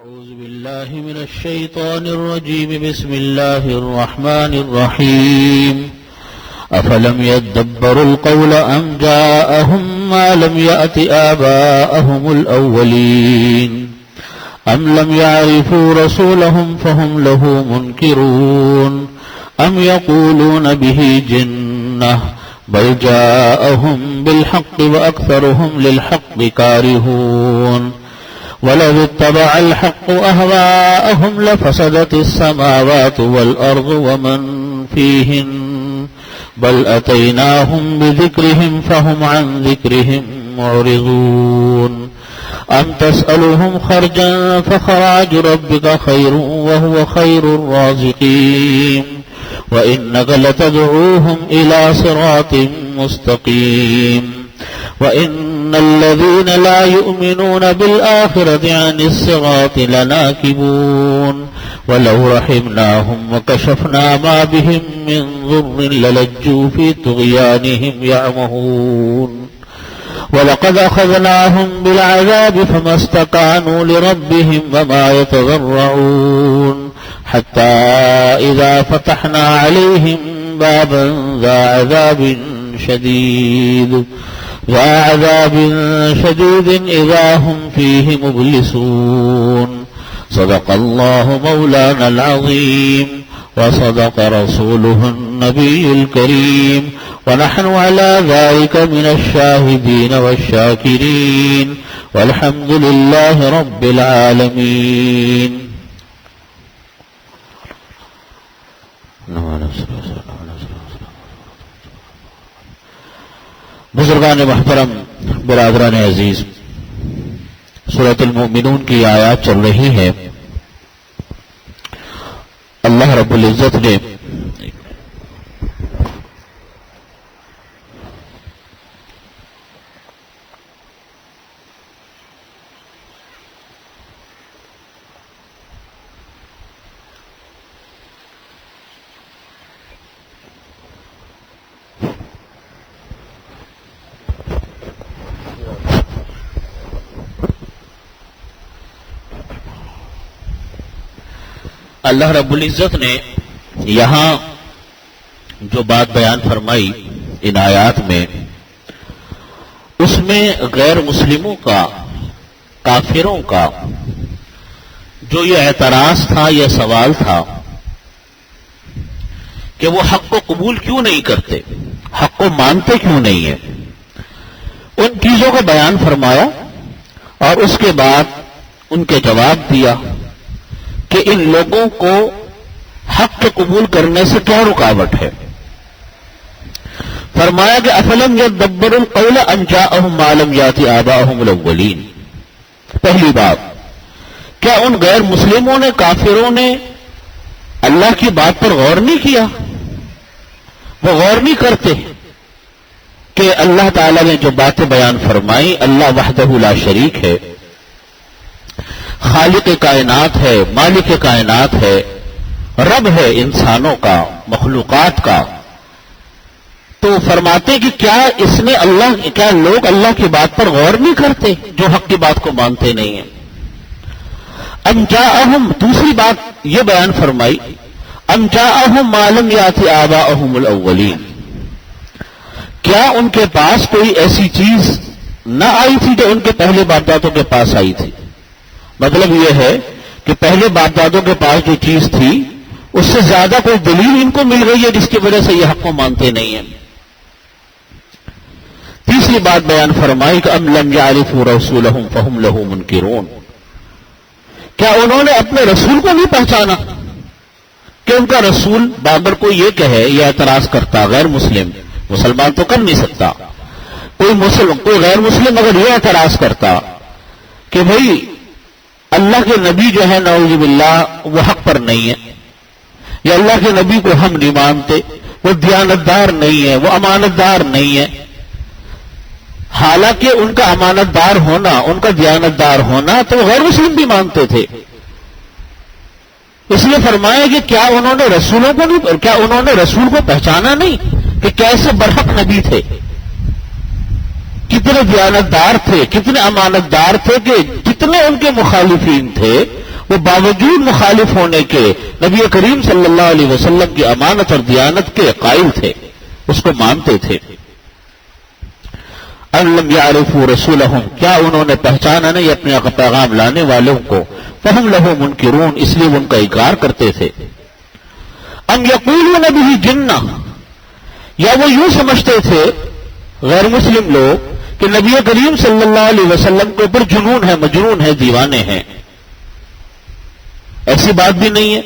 أعوذ بالله من الشيطان الرجيم. بسم الله الرحمن الرحيم. أفلم يدبروا القول أم جاءهم ما لم يأت آباءهم الأولين أم لم يعرفوا رسولهم فهم له منكرون أم يقولون به جنة بل جاءهم بالحق وأكثرهم للحق كارهون ولو اتبع الحق أهواءهم لفسدت السماوات والأرض ومن فيهن بل أتيناهم بذكرهم فهم عن ذكرهم معرضون أم تسألهم خرجا فخراج ربك خير وهو خير الرازقين وإنك لتدعوهم إلى صراط مستقيم وإن الذين لا يؤمنون بالآخرة عن الصراط لناكبون ولو رحمناهم وكشفنا ما بهم من ضر للجوا في طغيانهم يعمهون ولقد أخذناهم بالعذاب فما استكانوا لربهم وما يتضرعون حتى إذا فتحنا عليهم بابا ذا عذاب شديد إذا هم فيه مبلسون صدق الله مولانا العظيم وصدق رسوله النبي الكريم ونحن على ذلك من الشاهدين والشاكرين والحمد لله رب العالمين. بزرگان محترم، برادران عزیز، سورۃ المؤمنون کی آیات چل رہی ہے. اللہ رب العزت نے اللہ رب العزت نے یہاں جو بات بیان فرمائی ان آیات میں، اس میں غیر مسلموں کا، کافروں کا جو یہ اعتراض تھا، یہ سوال تھا کہ وہ حق کو قبول کیوں نہیں کرتے، حق کو مانتے کیوں نہیں ہیں، ان چیزوں کو بیان فرمایا اور اس کے بعد ان کے جواب دیا کہ ان لوگوں کو حق کے قبول کرنے سے کیا رکاوٹ ہے. فرمایا کہ افلم یدبروا القول ان جاءهم ما لم یأت آباءهم الاولین. پہلی بات، کیا ان غیر مسلموں نے، کافروں نے اللہ کی بات پر غور نہیں کیا؟ وہ غور نہیں کرتے کہ اللہ تعالی نے جو باتیں بیان فرمائی، اللہ وحدہ لا شریک ہے، خالق کائنات ہے، مالک کائنات ہے، رب ہے انسانوں کا، مخلوقات کا. تو فرماتے کہ کیا لوگ اللہ کی بات پر غور نہیں کرتے جو حق کی بات کو مانتے نہیں ہیں. ام جاءہم، دوسری بات یہ بیان فرمائی، ام جاءہم ما لم یأت آباءہم الاولین. کیا ان کے پاس کوئی ایسی چیز نہ آئی تھی جو ان کے پہلے باپ دادوں کے پاس آئی تھی؟ مطلب یہ ہے کہ پہلے باپ دادوں کے پاس جو چیز تھی اس سے زیادہ کوئی دلیل ان کو مل گئی ہے جس کی وجہ سے یہ حق کو مانتے نہیں ہیں. تیسری بات بیان فرمائی کہ ام لم یعرفوا رسولهم فهم له منکرون. کیا انہوں نے اپنے رسول کو نہیں پہچانا کہ ان کا رسول بابر کو یہ کہے، یہ اعتراض کرتا، غیر مسلمان تو کر نہیں سکتا، کوئی غیر مسلم اگر یہ اعتراض کرتا کہ بھئی اللہ کے نبی جو ہے نعوذ باللہ وہ حق پر نہیں ہے، یا اللہ کے نبی کو ہم نہیں مانتے، وہ دیانتدار نہیں ہے، وہ امانتدار نہیں ہے، حالانکہ ان کا امانت دار ہونا، ان کا دیانتدار ہونا تو غیر مسلم بھی مانتے تھے. اس لیے فرمایا کہ کیا انہوں نے رسول کو پہچانا نہیں کہ کیسے برحق نبی تھے، کتنے دیانتدار تھے، کتنے امانتدار تھے کہ جتنے ان کے مخالفین تھے وہ باوجود مخالف ہونے کے نبی کریم صلی اللہ علیہ وسلم کی امانت اور دیانت کے قائل تھے، اس کو مانتے تھے۔ ان لم یعرفوا رسولہم، کیا انہوں نے پہچانا نہیں اپنے پیغام لانے والوں کو، فہم لہ منکرون، اس لیے وہ ان کا انکار کرتے تھے۔ ام یقولون بہ جنہ، یا وہ یوں سمجھتے تھے غیر مسلم لوگ کہ نبی کریم صلی اللہ علیہ وسلم کے اوپر جنون ہے، مجنون ہے، دیوانے ہیں۔ ایسی بات بھی نہیں ہے۔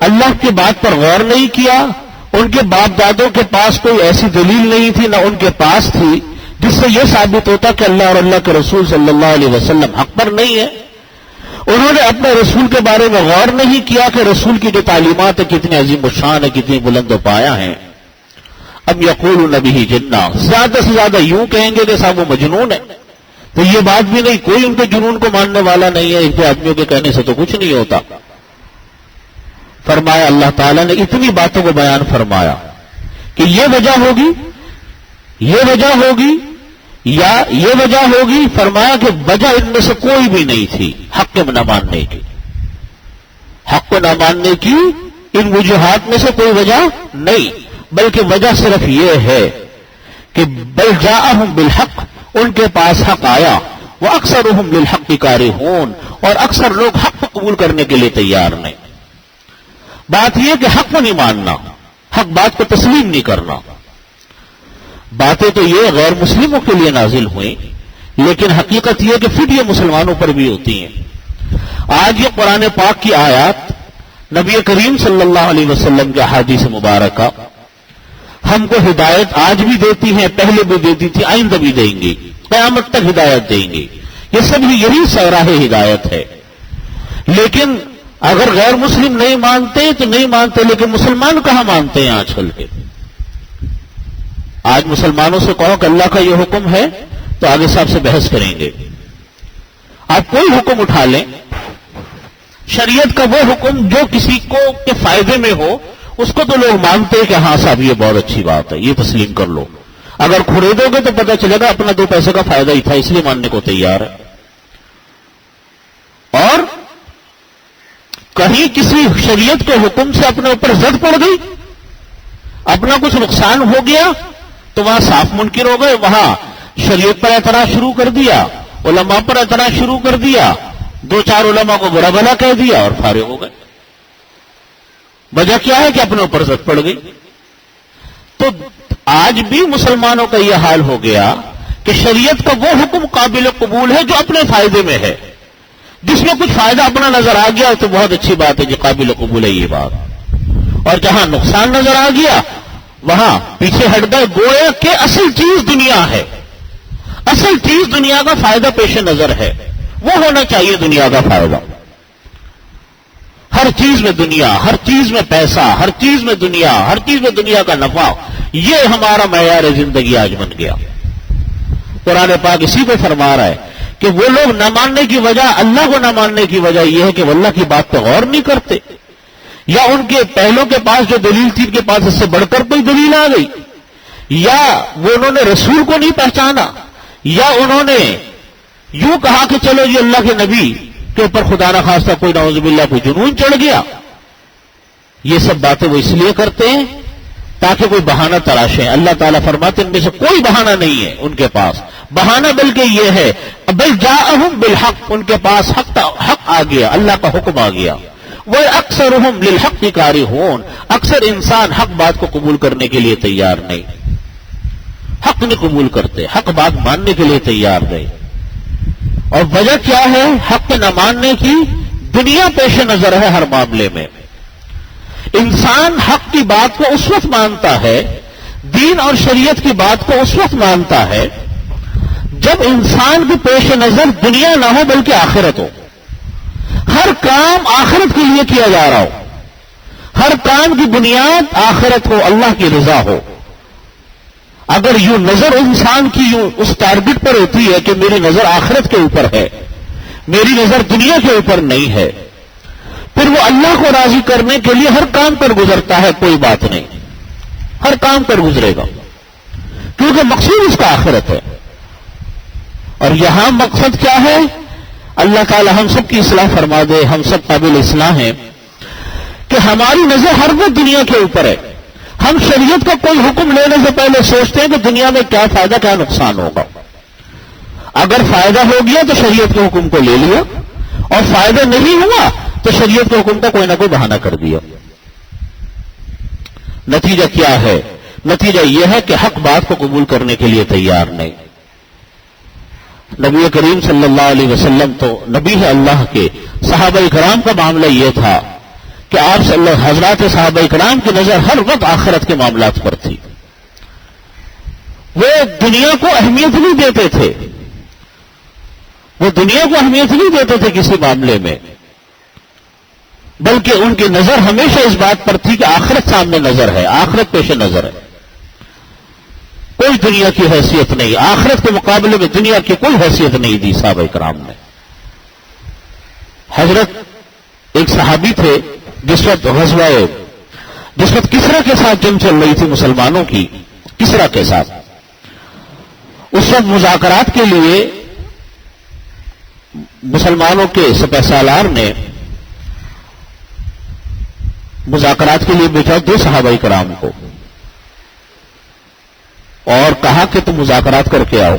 اللہ کی بات پر غور نہیں کیا، ان کے باپ دادوں کے پاس کوئی ایسی دلیل نہیں تھی، نہ ان کے پاس تھی جس سے یہ ثابت ہوتا کہ اللہ اور اللہ کے رسول صلی اللہ علیہ وسلم حق پر نہیں ہے۔ انہوں نے اپنے رسول کے بارے میں غور نہیں کیا کہ رسول کی جو تعلیمات ہے کتنی عظیم الشان ہے، کتنی بلند و پایا ہیں۔ اب یقولون بہ جنہ، زیادہ سے زیادہ یوں کہیں گے کہ صاحب وہ مجنون ہے، تو یہ بات بھی نہیں، کوئی ان کے جنون کو ماننے والا نہیں ہے، ان کے آدمیوں کے کہنے سے تو کچھ نہیں ہوتا۔ فرمایا اللہ تعالیٰ نے اتنی باتوں کو بیان فرمایا کہ یہ وجہ ہوگی، یہ وجہ ہوگی یا یہ وجہ ہوگی، فرمایا کہ وجہ ان میں سے کوئی بھی نہیں تھی حق کو نہ ماننے کی، حق کو نہ ماننے کی ان وجوہات میں سے کوئی وجہ نہیں، بلکہ وجہ صرف یہ ہے کہ بل جاءہم بالحق، ان کے پاس حق آیا، وَأَكْثَرُهُمْ لِلْحَقِّ كَارِهُونَ، اور اکثر لوگ حق کو قبول کرنے کے لیے تیار نہیں۔ بات یہ کہ حق کو نہیں ماننا، حق بات کو تسلیم نہیں کرنا۔ باتیں تو یہ غیر مسلموں کے لیے نازل ہوئیں، لیکن حقیقت یہ کہ پھر یہ مسلمانوں پر بھی ہوتی ہیں۔ آج یہ قرآن پاک کی آیات، نبی کریم صلی اللہ علیہ وسلم کے احادیث مبارکہ ہم کو ہدایت آج بھی دیتی ہیں، پہلے بھی دیتی تھی، آئندہ بھی دیں گی، قیامت تک ہدایت دیں گی۔ یہ سب یہی سراہ ہدایت ہے۔ لیکن اگر غیر مسلم نہیں مانتے تو نہیں مانتے، لیکن مسلمان کہاں مانتے ہیں آج کل کے؟ آج مسلمانوں سے کہو کہ اللہ کا یہ حکم ہے تو آگے صاحب سے بحث کریں گے۔ آپ کوئی حکم اٹھا لیں، شریعت کا وہ حکم جو کسی کو کے فائدے میں ہو، اس کو تو لوگ مانتے ہیں کہ ہاں صاحب یہ بہت اچھی بات ہے، یہ تسلیم کر لو۔ اگر خریدو گے تو پتہ چلے گا اپنا 2 پیسے کا فائدہ ہی تھا، اس لیے ماننے کو تیار ہے۔ اور کہیں کسی شریعت کے حکم سے اپنے اوپر زد پڑ گئی، اپنا کچھ نقصان ہو گیا، تو وہاں صاف منکر ہو گئے، وہاں شریعت پر اعتراض شروع کر دیا، علماء پر اعتراض شروع کر دیا، 2-4 علماء کو برا بھلا کہہ دیا اور فارغ ہو گئے۔ وجہ کیا ہے کہ اپنے اوپر زد پڑ گئی۔ تو آج بھی مسلمانوں کا یہ حال ہو گیا کہ شریعت کا وہ حکم قابل قبول ہے جو اپنے فائدے میں ہے، جس میں کچھ فائدہ اپنا نظر آ گیا تو بہت اچھی بات ہے، جو قابل قبول ہے یہ بات، اور جہاں نقصان نظر آ گیا وہاں پیچھے ہٹ گئے، گویا کہ اصل چیز دنیا ہے، اصل چیز دنیا کا فائدہ پیش نظر ہے، وہ ہونا چاہیے دنیا کا فائدہ۔ ہر چیز میں دنیا، ہر چیز میں پیسہ، ہر چیز میں دنیا، ہر چیز میں دنیا کا نفع، یہ ہمارا معیار زندگی آج بن گیا۔ قرآن پاک اسی کو فرما رہا ہے کہ وہ لوگ نہ ماننے کی وجہ، اللہ کو نہ ماننے کی وجہ یہ ہے کہ وہ اللہ کی بات پہ غور نہیں کرتے، یا ان کے پہلوں کے پاس جو دلیل تھی ان کے پاس اس سے بڑھ کر کوئی دلیل آ گئی، یا وہ انہوں نے رسول کو نہیں پہچانا، یا انہوں نے یوں کہا کہ چلو یہ اللہ کے نبی کے اوپر خدا نہ خواستہ کوئی نعوذ باللہ کوئی جنون چڑھ گیا۔ یہ سب باتیں وہ اس لیے کرتے ہیں تاکہ کوئی بہانہ تراشیں۔ اللہ تعالیٰ فرماتے ہیں ان میں سے کوئی بہانہ نہیں ہے ان کے پاس، بہانہ بلکہ یہ ہے بل جاءہم بالحق، ان کے پاس حق آ گیا، اللہ کا حکم آ گیا۔ وَأَكْثَرُهُمْ لِلْحَقِّ كَارِهُونَ، اکثر انسان حق بات کو قبول کرنے کے لیے تیار نہیں، حق نہیں قبول کرتے، حق بات ماننے کے لیے تیار نہیں۔ اور وجہ کیا ہے حق نہ ماننے کی؟ دنیا پیش نظر ہے ہر معاملے میں۔ انسان حق کی بات کو اس وقت مانتا ہے، دین اور شریعت کی بات کو اس وقت مانتا ہے جب انسان کی پیش نظر دنیا نہ ہو بلکہ آخرت ہو، ہر کام آخرت کے لیے کیا جا رہا ہو، ہر کام کی بنیاد آخرت ہو، اللہ کی رضا ہو۔ اگر یوں نظر انسان کی یوں اس ٹارگٹ پر ہوتی ہے کہ میری نظر آخرت کے اوپر ہے، میری نظر دنیا کے اوپر نہیں ہے، پھر وہ اللہ کو راضی کرنے کے لیے ہر کام پر گزرتا ہے، کوئی بات نہیں، ہر کام پر گزرے گا، کیونکہ مقصود اس کا آخرت ہے۔ اور یہاں مقصد کیا ہے؟ اللہ تعالی ہم سب کی اصلاح فرما دے. ہم سب قابل اصلاح ہیں کہ ہماری نظر ہر وقت دنیا کے اوپر ہے. ہم شریعت کا کوئی حکم لینے سے پہلے سوچتے ہیں کہ دنیا میں کیا فائدہ کیا نقصان ہوگا. اگر فائدہ ہو گیا تو شریعت کے حکم کو لے لیا، اور فائدہ نہیں ہوا تو شریعت کے حکم کا کوئی نہ کوئی بہانہ کر دیا. نتیجہ کیا ہے؟ نتیجہ یہ ہے کہ حق بات کو قبول کرنے کے لیے تیار نہیں. نبی کریم صلی اللہ علیہ وسلم تو نبی ہے اللہ کے. صحابہ کرام کا معاملہ یہ تھا کہ آپ حضرات صحابہ کرام کی نظر ہر وقت آخرت کے معاملات پر تھی. وہ دنیا کو اہمیت نہیں دیتے تھے، وہ دنیا کو اہمیت نہیں دیتے تھے کسی معاملے میں، بلکہ ان کی نظر ہمیشہ اس بات پر تھی کہ آخرت سامنے نظر ہے، آخرت پیش نظر ہے. کوئی دنیا کی حیثیت نہیں، آخرت کے مقابلے میں دنیا کی کوئی حیثیت نہیں دی صحابہ کرام نے. حضرت ایک صحابی تھے جس وقت کسرا کے ساتھ جنگ چل رہی تھی مسلمانوں کی، کسرا کے ساتھ. اس وقت مذاکرات کے لیے مسلمانوں کے سپہ سالار نے مذاکرات کے لیے بھیجا 2 صحابہ کرام کو اور کہا کہ تم مذاکرات کر کے آؤ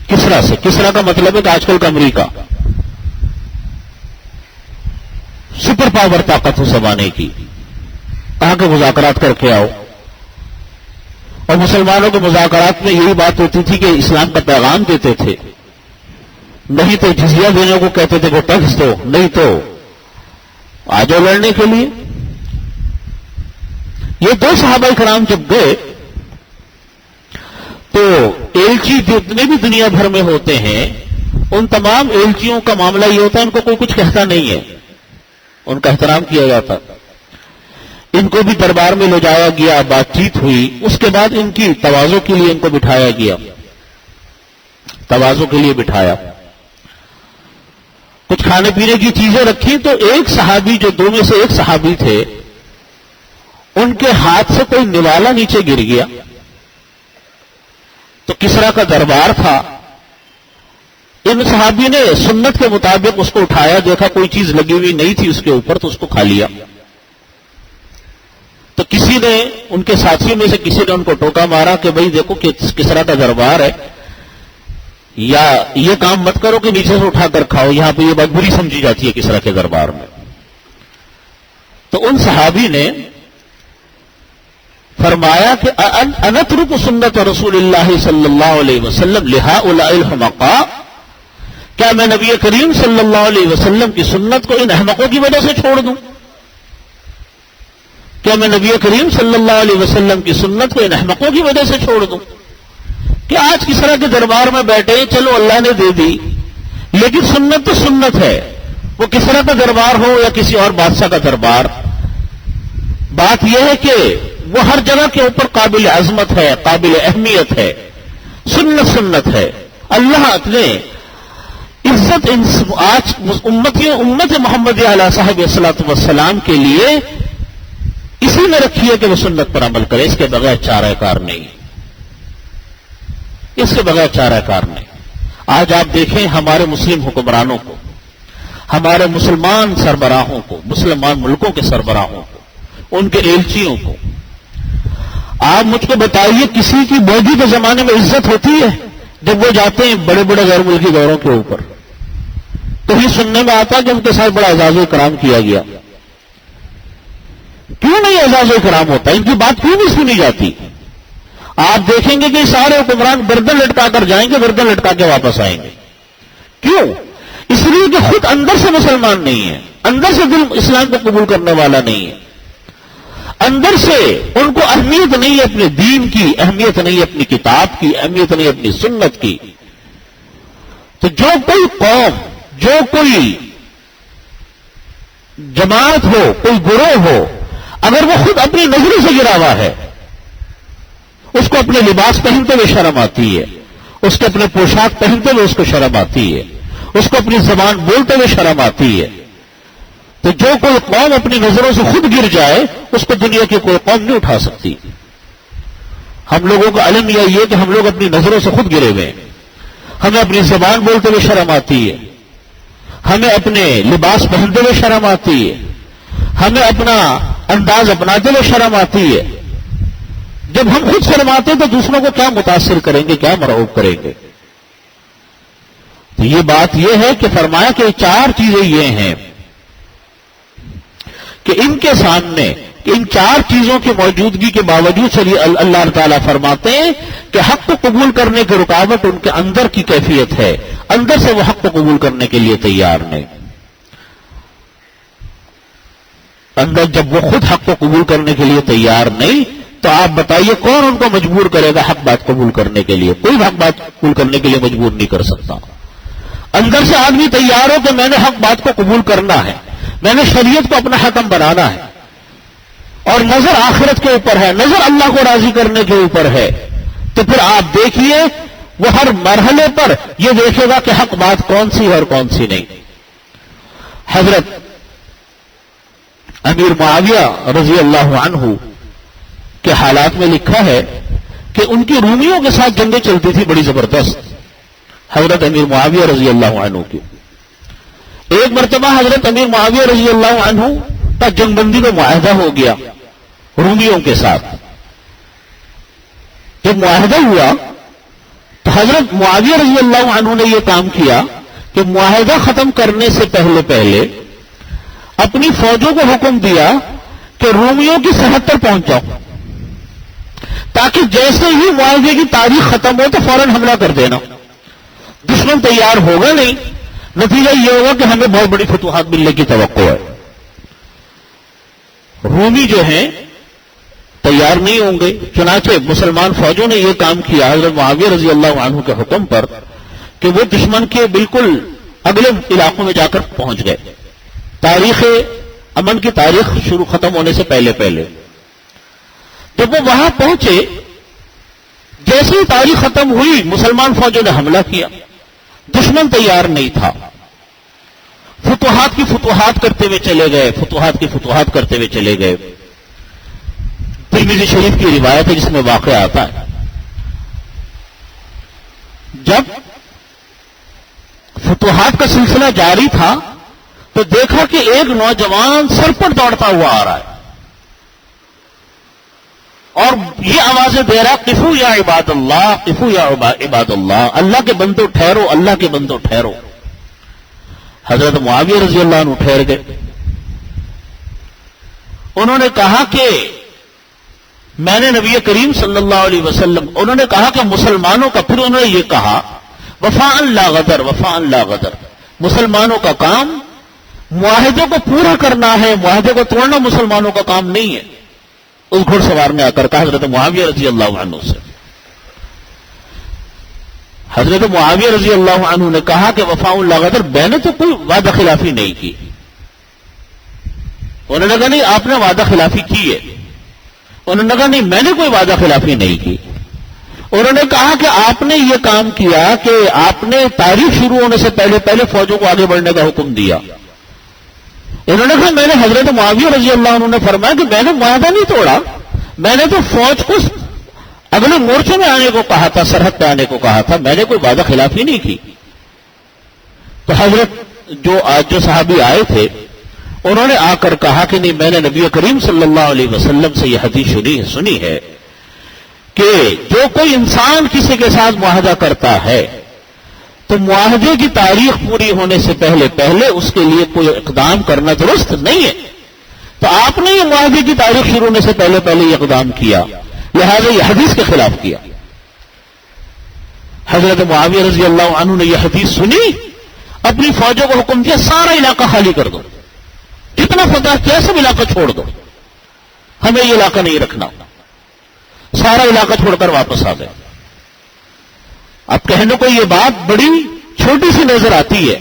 کسرا سے. کسرا کا مطلب ہے کہ آج کل کا امریکہ، سپر پاور طاقت اس زمانے کی. کہا کہ مذاکرات کر کے آؤ. اور مسلمانوں کے مذاکرات میں یہی بات ہوتی تھی کہ اسلام کا پیغام دیتے تھے، نہیں تو جزیہ دینے کو کہتے تھے کہ ٹیکس دو، نہیں تو آ جاؤ لڑنے کے لیے. یہ 2 صحابہ کرام جب گئے تو ایلچی جتنے بھی دنیا بھر میں ہوتے ہیں ان تمام ایلچیوں کا معاملہ یہ ہوتا ہے ان کو کوئی کچھ کہتا نہیں ہے، ان کا احترام کیا جاتا. ان کو بھی دربار میں لے جایا گیا، بات چیت ہوئی. اس کے بعد ان کی تواضع کے لیے ان کو بٹھایا گیا، تواضع کے لیے بٹھایا. کچھ کھانے پینے کی چیزیں رکھی تو ایک صحابی جو 2 میں سے ایک صحابی تھے ان کے ہاتھ سے کوئی نوالا نیچے گر گیا. تو کسرا کا دربار تھا. ان صحابی نے سنت کے مطابق اس کو اٹھایا، دیکھا کوئی چیز لگی ہوئی نہیں تھی اس کے اوپر تو اس کو کھا لیا. تو کسی نے ان کے ساتھیوں میں سے کسی نے ان کو ٹوکا مارا کہ بھئی دیکھو کہ کسرا کا دربار ہے، یا یہ کام مت کرو کہ نیچے سے اٹھا کر کھاؤ، یہاں پہ یہ بات بری سمجھی جاتی ہے کسرا کے دربار میں. تو ان صحابی نے فرمایا کہ انترک سنت رسول اللہ صلی اللہ علیہ وسلم لہؤلاء الحمقاء، کیا میں نبی کریم صلی اللہ علیہ وسلم کی سنت کو ان احمقوں کی وجہ سے چھوڑ دوں؟ کیا میں نبی کریم صلی اللہ علیہ وسلم کی سنت کو ان احمقوں کی وجہ سے چھوڑ دوں کہ آج کسرا کے دربار میں بیٹھے، چلو اللہ نے دے دی لیکن سنت تو سنت ہے، وہ کسرا کا دربار ہو یا کسی اور بادشاہ کا دربار. بات یہ ہے کہ وہ ہر جگہ کے اوپر قابل عظمت ہے، قابل اہمیت ہے، سنت ہے. اللہ اپنے عزت آج امت محمد علیہ صاحب الصلوۃ والسلام کے لیے اسی میں رکھی ہے کہ وہ سنت پر عمل کرے، اس کے بغیر چارہ کار نہیں، اس کے بغیر چارہ کار نہیں. آج آپ دیکھیں ہمارے مسلم حکمرانوں کو، ہمارے مسلمان سربراہوں کو، مسلمان ملکوں کے سربراہوں کو، ان کے ایلچیوں کو، آپ مجھ کو بتائیے کسی کی مودی کے زمانے میں عزت ہوتی ہے جب وہ جاتے ہیں بڑے بڑے غیر ملکی دوروں کے اوپر؟ تو یہ سننے میں آتا ہے کہ ان کے ساتھ بڑا اعزاز و اکرام کیا گیا. کیوں نہیں اعزاز و اکرام ہوتا؟ ان کی بات کیوں نہیں سنی جاتی؟ آپ دیکھیں گے کہ سارے حکمران گردن لٹکا کر جائیں گے، گردن لٹکا کے واپس آئیں گے. کیوں؟ اس لیے کہ خود اندر سے مسلمان نہیں ہے، اندر سے دل اسلام کو قبول کرنے والا نہیں ہے، اندر سے ان کو اہمیت نہیں ہے اپنے دین کی، اہمیت نہیں ہے اپنی کتاب کی، اہمیت نہیں ہے اپنی سنت کی. تو جو کوئی قوم، جو کوئی جماعت ہو، کوئی گروہ ہو، اگر وہ خود اپنی نظروں سے گرا ہوا ہے، اس کو اپنے لباس پہنتے ہوئے شرم آتی ہے، اس کے اپنے پوشاک پہنتے ہوئے اس کو شرم آتی ہے، اس کو اپنی زبان بولتے ہوئے شرم آتی ہے. تو جو کوئی قوم اپنی نظروں سے خود گر جائے اس کو دنیا کی کوئی قوم نہیں اٹھا سکتی. ہم لوگوں کا علم یہ کہ ہم لوگ اپنی نظروں سے خود گرے ہوئے ہیں، ہمیں اپنی زبان بولتے ہوئے شرم آتی ہے، ہمیں اپنے لباس پہنتے ہوئے شرم آتی ہے، ہمیں اپنا انداز اپناتے ہوئے شرم آتی ہے۔ جب ہم خود شرماتے تو دوسروں کو کیا متاثر کریں گے، کیا مرعوب کریں گے؟ تو یہ بات یہ ہے کہ فرمایا کہ 4 چیزیں یہ ہیں کہ ان کے سامنے، ان 4 چیزوں کی موجودگی کے باوجود چلیے اللہ تعالیٰ فرماتے ہیں کہ حق کو قبول کرنے کی رکاوٹ ان کے اندر کی کیفیت ہے، اندر سے وہ حق کو قبول کرنے کے لیے تیار نہیں۔ اندر جب وہ خود حق کو قبول کرنے کے لیے تیار نہیں تو آپ بتائیے کون ان کو مجبور کرے گا حق بات قبول کرنے کے لیے؟ کوئی حق بات قبول کرنے کے لیے مجبور نہیں کر سکتا۔ اندر سے آدمی تیار ہو کہ میں نے حق بات کو قبول کرنا ہے، میں نے شریعت کو اپنا حکم بنانا ہے، اور نظر آخرت کے اوپر ہے، نظر اللہ کو راضی کرنے کے اوپر ہے، تو پھر آپ دیکھیے وہ ہر مرحلے پر یہ دیکھے گا کہ حق بات کون سی ہے اور کون سی نہیں۔ حضرت امیر معاویہ رضی اللہ عنہ کے حالات میں لکھا ہے کہ ان کی رومیوں کے ساتھ جنگیں چلتی تھی بڑی زبردست، حضرت امیر معاویہ رضی اللہ عنہ کی۔ ایک مرتبہ حضرت امیر معاویہ رضی اللہ عنہ کا جنگ بندی کا معاہدہ ہو گیا رومیوں کے ساتھ۔ جب معاہدہ ہوا تو حضرت معاویہ رضی اللہ عنہ نے یہ کام کیا کہ معاہدہ ختم کرنے سے پہلے اپنی فوجوں کو حکم دیا کہ رومیوں کی سرحد پر پہنچ جاؤ، تاکہ جیسے ہی معاہدے کی تاریخ ختم ہو تو فوراً حملہ کر دینا۔ دشمن تیار ہوگا نہیں، نتیجہ یہ ہوگا کہ ہمیں بہت بڑی فتوحات ملنے کی توقع ہے۔ رومی جو ہیں تیار نہیں ہوں گے، چنانچہ مسلمان فوجوں نے یہ کام کیا حضرت معاویہ رضی اللہ عنہ کے حکم پر کہ وہ دشمن کے بالکل اگلے علاقوں میں جا کر پہنچ گئے، تاریخ امن کی تاریخ شروع ختم ہونے سے پہلے۔ جب وہ وہاں پہنچے، جیسے ہی تاریخ ختم ہوئی مسلمان فوجوں نے حملہ کیا، دشمن تیار نہیں تھا، فتوحات کی فتوحات کرتے ہوئے چلے گئے، فتوحات کی فتوحات کرتے ہوئے چلے گئے۔ ترمذی شریف کی روایت ہے جس میں واقعہ آتا ہے، جب فتوحات کا سلسلہ جاری تھا تو دیکھا کہ ایک نوجوان سر پر دوڑتا ہوا آ رہا ہے اور یہ آوازیں دے رہا، قفو یا عباد اللہ، قفو یا عباد اللہ، اللہ کے بندو ٹھہرو، اللہ کے بندو ٹھہرو۔ حضرت معاویہ رضی اللہ عنہ ٹھہر گئے، انہوں نے کہا کہ میں نے نبی کریم صلی اللہ علیہ وسلم، انہوں نے کہا کہ مسلمانوں کا، پھر انہوں نے یہ کہا وفاء لا غدر، وفاء لا غدر، مسلمانوں کا کام معاہدوں کو پورا کرنا ہے، معاہدے کو توڑنا مسلمانوں کا کام نہیں ہے۔ اس گھڑ سوار نے آ کر کہا حضرت معاویہ رضی اللہ عنہ سے، حضرت معاویہ رضی اللہ عنہ نے کہا کہ وفاء لا غدر، میں نے تو کوئی وعدہ خلافی نہیں کی۔ انہوں نے کہا نہیں آپ نے وعدہ خلافی کی ہے، انہوں نے کہا نہیں میں نے کوئی وعدہ خلافی نہیں کی۔ انہوں نے کہا کہ آپ نے یہ کام کیا کہ آپ نے تاریخ شروع ہونے سے پہلے فوجوں کو آگے بڑھنے کا حکم دیا۔ انہوں نے کہا میں نے حضرت معاویہ رضی اللہ عنہ نے فرمایا کہ میں نے معاہدہ نہیں توڑا، میں نے تو فوج کو اگلے مورچے میں آنے کو کہا تھا، سرحد پہ آنے کو کہا تھا، میں نے کوئی وعدہ خلافی نہیں کی۔ تو حضرت جو صحابی آئے تھے انہوں نے آ کر کہا کہ نہیں، میں نے نبی کریم صلی اللہ علیہ وسلم سے یہ حدیث سنی ہے کہ جو کوئی انسان کسی کے ساتھ معاہدہ کرتا ہے تو معاہدے کی تاریخ پوری ہونے سے پہلے اس کے لیے کوئی اقدام کرنا درست نہیں ہے۔ تو آپ نے یہ معاہدے کی تاریخ شروع ہونے سے پہلے یہ اقدام کیا، لہذا یہ حدیث کے خلاف کیا۔ حضرت معاویہ رضی اللہ عنہ نے یہ حدیث سنی، اپنی فوجوں کو حکم دیا سارا علاقہ خالی کر دو، جتنا فتح کیا سب علاقہ چھوڑ دو، ہمیں یہ علاقہ نہیں رکھنا۔ سارا علاقہ چھوڑ کر واپس آ گئے۔ اب کہنے کو یہ بات بڑی چھوٹی سی نظر آتی ہے،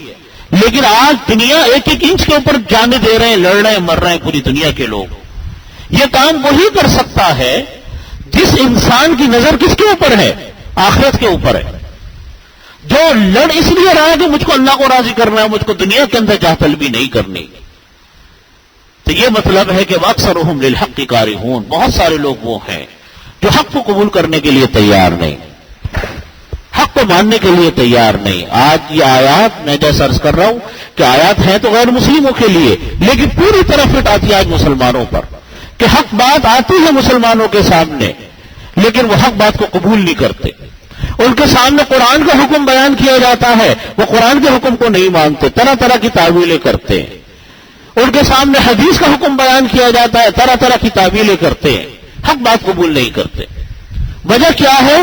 لیکن آج دنیا ایک ایک انچ کے اوپر جانے دے رہے ہیں، لڑ رہے ہیں، مر رہے ہیں پوری دنیا کے لوگ۔ یہ کام وہی کر سکتا ہے جس انسان کی نظر کس کے اوپر ہے؟ آخرت کے اوپر ہے، جو لڑ اس لیے رہا ہے کہ مجھ کو اللہ کو راضی کرنا ہے، مجھ کو دنیا کے اندر جاہ طلبی نہیں کرنی۔ تو یہ مطلب ہے کہ وَأَكْثَرُهُمْ لِلْحَقِّ كَارِهُونَ، بہت سارے لوگ وہ ہیں جو حق کو قبول کرنے کے لیے تیار نہیں۔ حق کو ماننے کے لیے تیار نہیں. آج یہ آیات میں جیسا عرض کر رہا ہوں کہ آیات ہیں تو غیر مسلموں کے لیے، لیکن پوری طرح فٹ آتی ہے آج مسلمانوں پر کہ حق بات آتی ہے مسلمانوں کے سامنے لیکن وہ حق بات کو قبول نہیں کرتے. ان کے سامنے قرآن کا حکم بیان کیا جاتا ہے، وہ قرآن کے حکم کو نہیں مانتے، طرح طرح کی تعویلیں کرتے ہیں. ان کے سامنے حدیث کا حکم بیان کیا جاتا ہے، طرح طرح کی تعویلیں کرتے ہیں، حق بات قبول نہیں کرتے. وجہ کیا ہے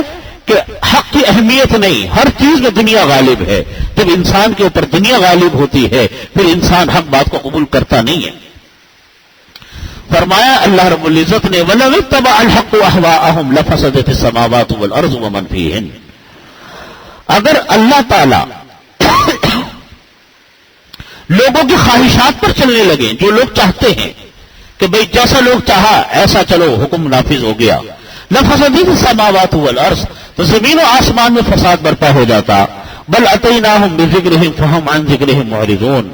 کہ حق کی اہمیت نہیں. ہر چیز میں دنیا غالب ہے. جب انسان کے اوپر دنیا غالب ہوتی ہے پھر انسان حق بات کو قبول کرتا نہیں ہے. فرمایا اللہ رب العزت نے وَلَوِ اتَّبَعَ الْحَقُّ أَهْوَاءَهُمْ لَفَسَدَتِ السَّمَاوَاتُ وَالْأَرْضُ وَمَنْ فِيهِنَّ. اگر اللہ تعالی لوگوں کی خواہشات پر چلنے لگے، جو لوگ چاہتے ہیں کہ بھئی جیسا لوگ چاہا ایسا چلو، حکم نافذ ہو گیا، لَفَسَدَتِ السَّمَاوَاتُ وَالْأَرْضُ، تو زمین و آسمان میں فساد برپا ہو جاتا. بل أَتَيْنَاهُمْ بِذِكْرِهِمْ فَهُمْ عَنْ ذِكْرِهِمْ مُعْرِضُونَ.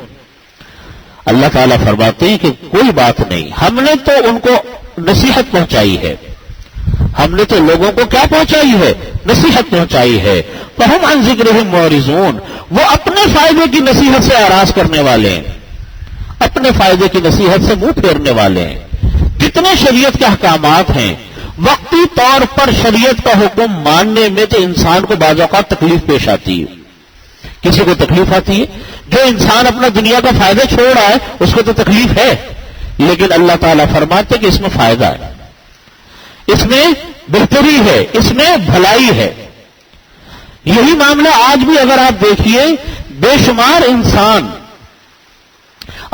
اللہ تعالیٰ فرماتے ہیں کہ کوئی بات نہیں، ہم نے تو ان کو نصیحت پہنچائی ہے، ہم نے تو لوگوں کو کیا پہنچائی ہے؟ نصیحت پہنچائی ہے. فَهُمْ عَنْ ذِكْرِهِمْ مُعْرِضُونَ. وہ اپنے فائدے کی نصیحت سے اعراض کرنے والے ہیں، اپنے فائدے کی نصیحت سے منہ پھیرنے والے ہیں. جتنے شریعت کے احکامات ہیں وقتی طور پر شریعت کا حکم ماننے میں تو انسان کو بعض اوقات تکلیف پیش آتی ہے. کسی کو تکلیف آتی ہے، جو انسان اپنا دنیا کا فائدہ چھوڑ رہا ہے اس کو تو تکلیف ہے، لیکن اللہ تعالیٰ فرماتے کہ اس میں فائدہ ہے، اس میں بہتری ہے، اس میں بھلائی ہے. یہی معاملہ آج بھی اگر آپ دیکھیے، بے شمار انسان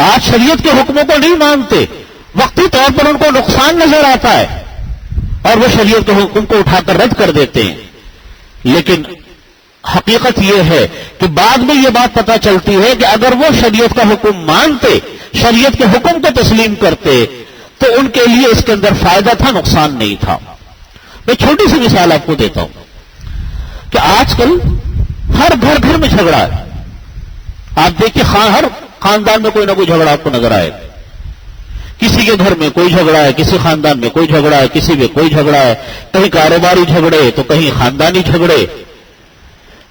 آج شریعت کے حکموں کو نہیں مانتے، وقتی طور پر ان کو نقصان نظر آتا ہے اور وہ شریعت کے حکم کو اٹھا کر رد کر دیتے ہیں. لیکن حقیقت یہ ہے کہ بعد میں یہ بات پتہ چلتی ہے کہ اگر وہ شریعت کا حکم مانتے، شریعت کے حکم کو تسلیم کرتے تو ان کے لیے اس کے اندر فائدہ تھا، نقصان نہیں تھا. میں چھوٹی سی مثال آپ کو دیتا ہوں کہ آج کل ہر گھر میں جھگڑا ہے. آپ دیکھیے ہر خاندان میں کوئی نہ کوئی جھگڑا آپ کو نظر آئے. کسی کے گھر میں کوئی جھگڑا ہے، کسی خاندان میں کوئی جھگڑا ہے، کسی میں کوئی جھگڑا ہے، کہیں کاروباری جھگڑے تو کہیں خاندانی جھگڑے.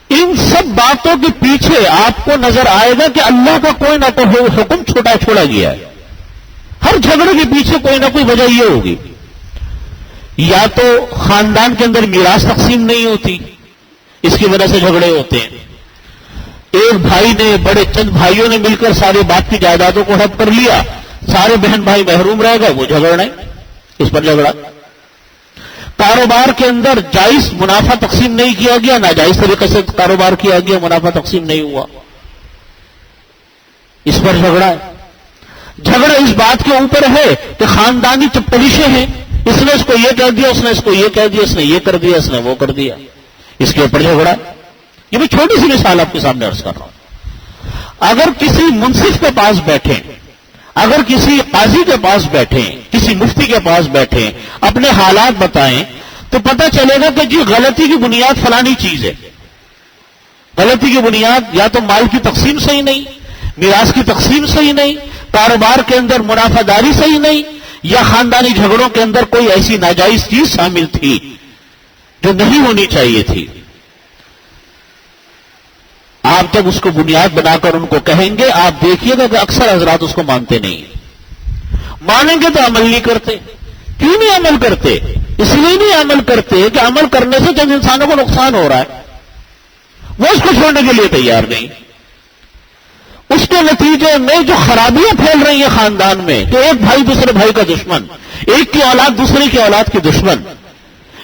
ان سب باتوں کے پیچھے آپ کو نظر آئے گا کہ اللہ کا کوئی نہ کوئی حکم چھوڑا گیا ہے. ہر جھگڑے کے پیچھے کوئی نہ کوئی وجہ یہ ہوگی، یا تو خاندان کے اندر میراث تقسیم نہیں ہوتی، اس کی وجہ سے جھگڑے ہوتے ہیں. ایک بھائی نے، بڑے چند بھائیوں نے مل کر سارے باپ کی جائیدادوں کو ہڑپ کر لیا، سارے بہن بھائی محروم رہ گئے، وہ جھگڑے، اس پر جھگڑا. کاروبار کے اندر جائز منافع تقسیم نہیں کیا گیا، ناجائز طریقے سے کاروبار کیا گیا، منافع تقسیم نہیں ہوا، اس پر جھگڑا ہے. جھگڑا اس بات کے اوپر ہے کہ خاندانی چپڑیشیں ہیں، اس نے اس کو یہ کہہ دیا، اس نے اس کو یہ کہہ دیا، اس نے یہ کر دیا، اس نے وہ کر دیا، اس کے اوپر جھگڑا. یہ میں چھوٹی سی مثال آپ کے سامنے عرض کر رہا ہوں. اگر کسی منصف کے پاس بیٹھیں، اگر کسی قاضی کے پاس بیٹھیں، کسی مفتی کے پاس بیٹھیں، اپنے حالات بتائیں تو پتہ چلے گا کہ جی غلطی کی بنیاد فلانی چیز ہے. غلطی کی بنیاد یا تو مال کی تقسیم صحیح نہیں، میراث کی تقسیم صحیح نہیں، کاروبار کے اندر منافع داری صحیح نہیں، یا خاندانی جھگڑوں کے اندر کوئی ایسی ناجائز چیز شامل تھی جو نہیں ہونی چاہیے تھی. آپ جب اس کو بنیاد بنا کر ان کو کہیں گے، آپ دیکھیے گا کہ اکثر حضرات اس کو مانتے نہیں. مانیں گے تو عمل نہیں کرتے. کیوں نہیں عمل کرتے؟ اس لیے نہیں عمل کرتے کہ عمل کرنے سے جب انسانوں کو نقصان ہو رہا ہے، وہ اس کو چھوڑنے کے لیے تیار نہیں. اس کے نتیجے میں جو خرابیاں پھیل رہی ہیں خاندان میں کہ ایک بھائی دوسرے بھائی کا دشمن، ایک کی اولاد دوسرے کی اولاد کی دشمن،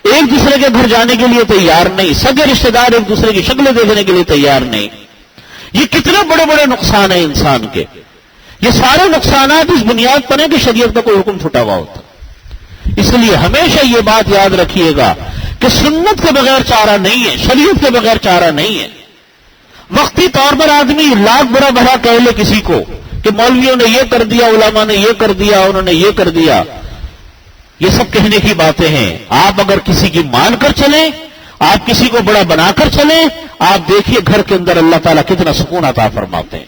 ایک دوسرے کے گھر جانے کے لیے تیار نہیں، سگے رشتے دار ایک دوسرے کی شکلیں دیکھنے کے لیے تیار نہیں. یہ کتنے بڑے بڑے نقصان ہیں انسان کے. یہ سارے نقصانات اس بنیاد پر ہیں کہ شریعت کا کوئی حکم چھٹا ہوا ہوتا. اس لیے ہمیشہ یہ بات یاد رکھیے گا کہ سنت کے بغیر چارہ نہیں ہے، شریعت کے بغیر چارہ نہیں ہے. وقتی طور پر آدمی لاکھ برا بھلا کہہ لے کسی کو کہ مولویوں نے یہ کر دیا، علماء نے یہ کر دیا، انہوں نے یہ کر دیا، یہ سب کہنے کی باتیں ہیں. آپ اگر کسی کی مان کر چلیں، آپ کسی کو بڑا بنا کر چلیں، آپ دیکھیے گھر کے اندر اللہ تعالیٰ کتنا سکون عطا فرماتے ہیں.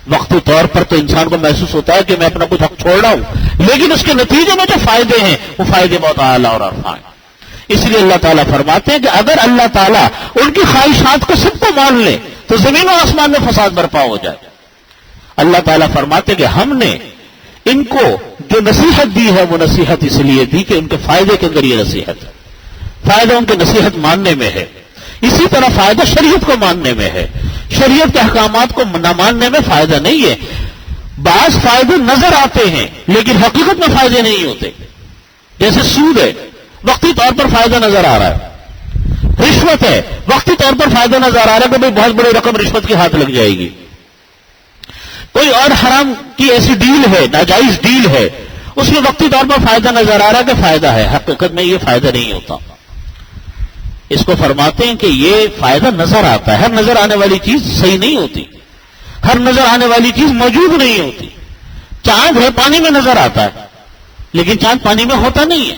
وقتی طور پر تو انسان کو محسوس ہوتا ہے کہ میں اپنا کچھ حق چھوڑ رہا ہوں، لیکن اس کے نتیجے میں جو فائدے ہیں وہ فائدے بہت اعلیٰ اور عرفان ہیں. اس لیے اللہ تعالیٰ فرماتے ہیں کہ اگر اللہ تعالیٰ ان کی خواہشات کو سب کو مان لے تو زمین و آسمان میں فساد برپا ہو جائے. اللہ تعالیٰ فرماتے ہیں کہ ہم نے ان کو جو نصیحت دی ہے وہ نصیحت اس لیے دی کہ ان کے فائدے کے اندر یہ نصیحت ہے. فائدہ ان کے نصیحت ماننے میں ہے. اسی طرح فائدہ شریعت کو ماننے میں ہے. شریعت کے احکامات کو نہ ماننے میں فائدہ نہیں ہے. بعض فائدے نظر آتے ہیں لیکن حقیقت میں فائدے نہیں ہوتے. جیسے سود ہے, وقتی طور پر فائدہ نظر آ رہا ہے. رشوت ہے, وقتی طور پر فائدہ نظر آ رہا ہے کہ بھئی بہت بڑی رقم رشوت کے ہاتھ لگ جائے گی. کوئی اور حرام کی ایسی ڈیل ہے, ناجائز ڈیل ہے, اس میں وقتی طور پر فائدہ نظر آ رہا ہے کہ فائدہ ہے, حقیقت میں یہ فائدہ نہیں ہوتا. اس کو فرماتے ہیں کہ یہ فائدہ نظر آتا ہے. ہر نظر آنے والی چیز صحیح نہیں ہوتی, ہر نظر آنے والی چیز موجود نہیں ہوتی. چاند ہے, پانی میں نظر آتا ہے لیکن چاند پانی میں ہوتا نہیں ہے.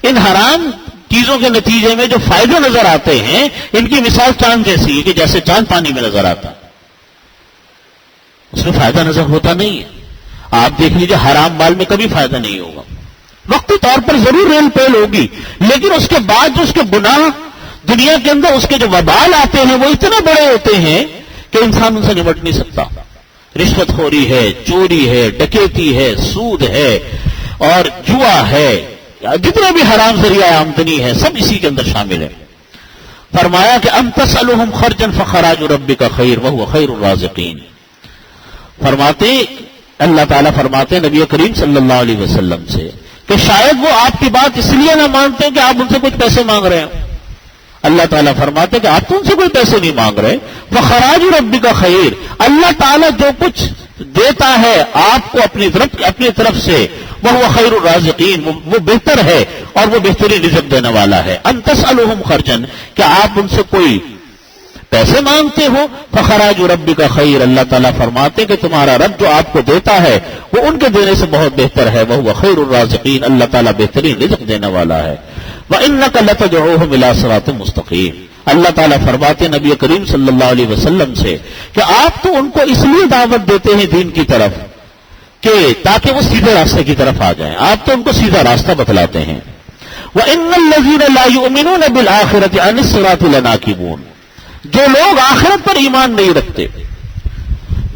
ان حرام چیزوں کے نتیجے میں جو فائدے نظر آتے ہیں ان کی مثال چاند جیسی ہے کہ جیسے چاند پانی میں نظر آتا ہے, اس میں فائدہ نظر ہوتا نہیں ہے. آپ دیکھ لیجیے حرام مال میں کبھی فائدہ نہیں ہوگا. وقتی طور پر ضرور ریل پیل ہوگی لیکن اس کے بعد جو اس کے گناہ دنیا کے اندر اس کے جو وبال آتے ہیں وہ اتنے بڑے ہوتے ہیں کہ انسان ان سے نمٹ نہیں سکتا. رشوت خوری ہے, چوری ہے, ڈکیتی ہے, سود ہے اور جوا ہے, جتنے بھی حرام ذریعہ آمدنی ہے سب اسی کے اندر شامل ہے. فرمایا کہ ام تسألهم خرجا فخراج ربک خیر وهو خیر الرازقین. فرماتے اللہ تعالیٰ فرماتے نبی کریم صلی اللہ علیہ وسلم سے کہ شاید وہ آپ کی بات اس لیے نہ مانتے کہ آپ ان سے کچھ پیسے مانگ رہے ہیں. اللہ تعالیٰ فرماتے کہ آپ تو ان سے کوئی پیسے نہیں مانگ رہے. فخراج ربک خیر, اللہ تعالیٰ جو کچھ دیتا ہے آپ کو اپنی طرف سے وہ خیر الرازقین, وہ بہتر ہے اور وہ بہترین رزق دینے والا ہے. ان تسألهم خرجا, کہ آپ ان سے کوئی پیسے مانگتے ہو. فخراج ربک خیر, اللہ تعالیٰ فرماتے کہ تمہارا رب جو آپ کو دیتا ہے وہ ان کے دینے سے بہت بہتر ہے. وہ خیر الرازقین, اللہ تعالیٰ بہترین رزق دینے والا ہے. وَإِنَّكَ لَتَدْعُوهُمْ إِلَىٰ صِرَاطٍ مُسْتَقِيمٍ. اللہ تعالیٰ فرماتے نبی کریم صلی اللہ علیہ وسلم سے کہ آپ تو ان کو اس لیے دعوت دیتے ہیں دین کی طرف کہ تاکہ وہ سیدھے راستے کی طرف آ جائیں. آپ تو ان کو سیدھا راستہ بتلاتے ہیں. وَإِنَّ الَّذِينَ لَا يُؤْمِنُونَ بِالْآخِرَةِ عَنِ الصِّرَاطِ لَنَاكِبُونَ. جو لوگ آخرت پر ایمان نہیں رکھتے,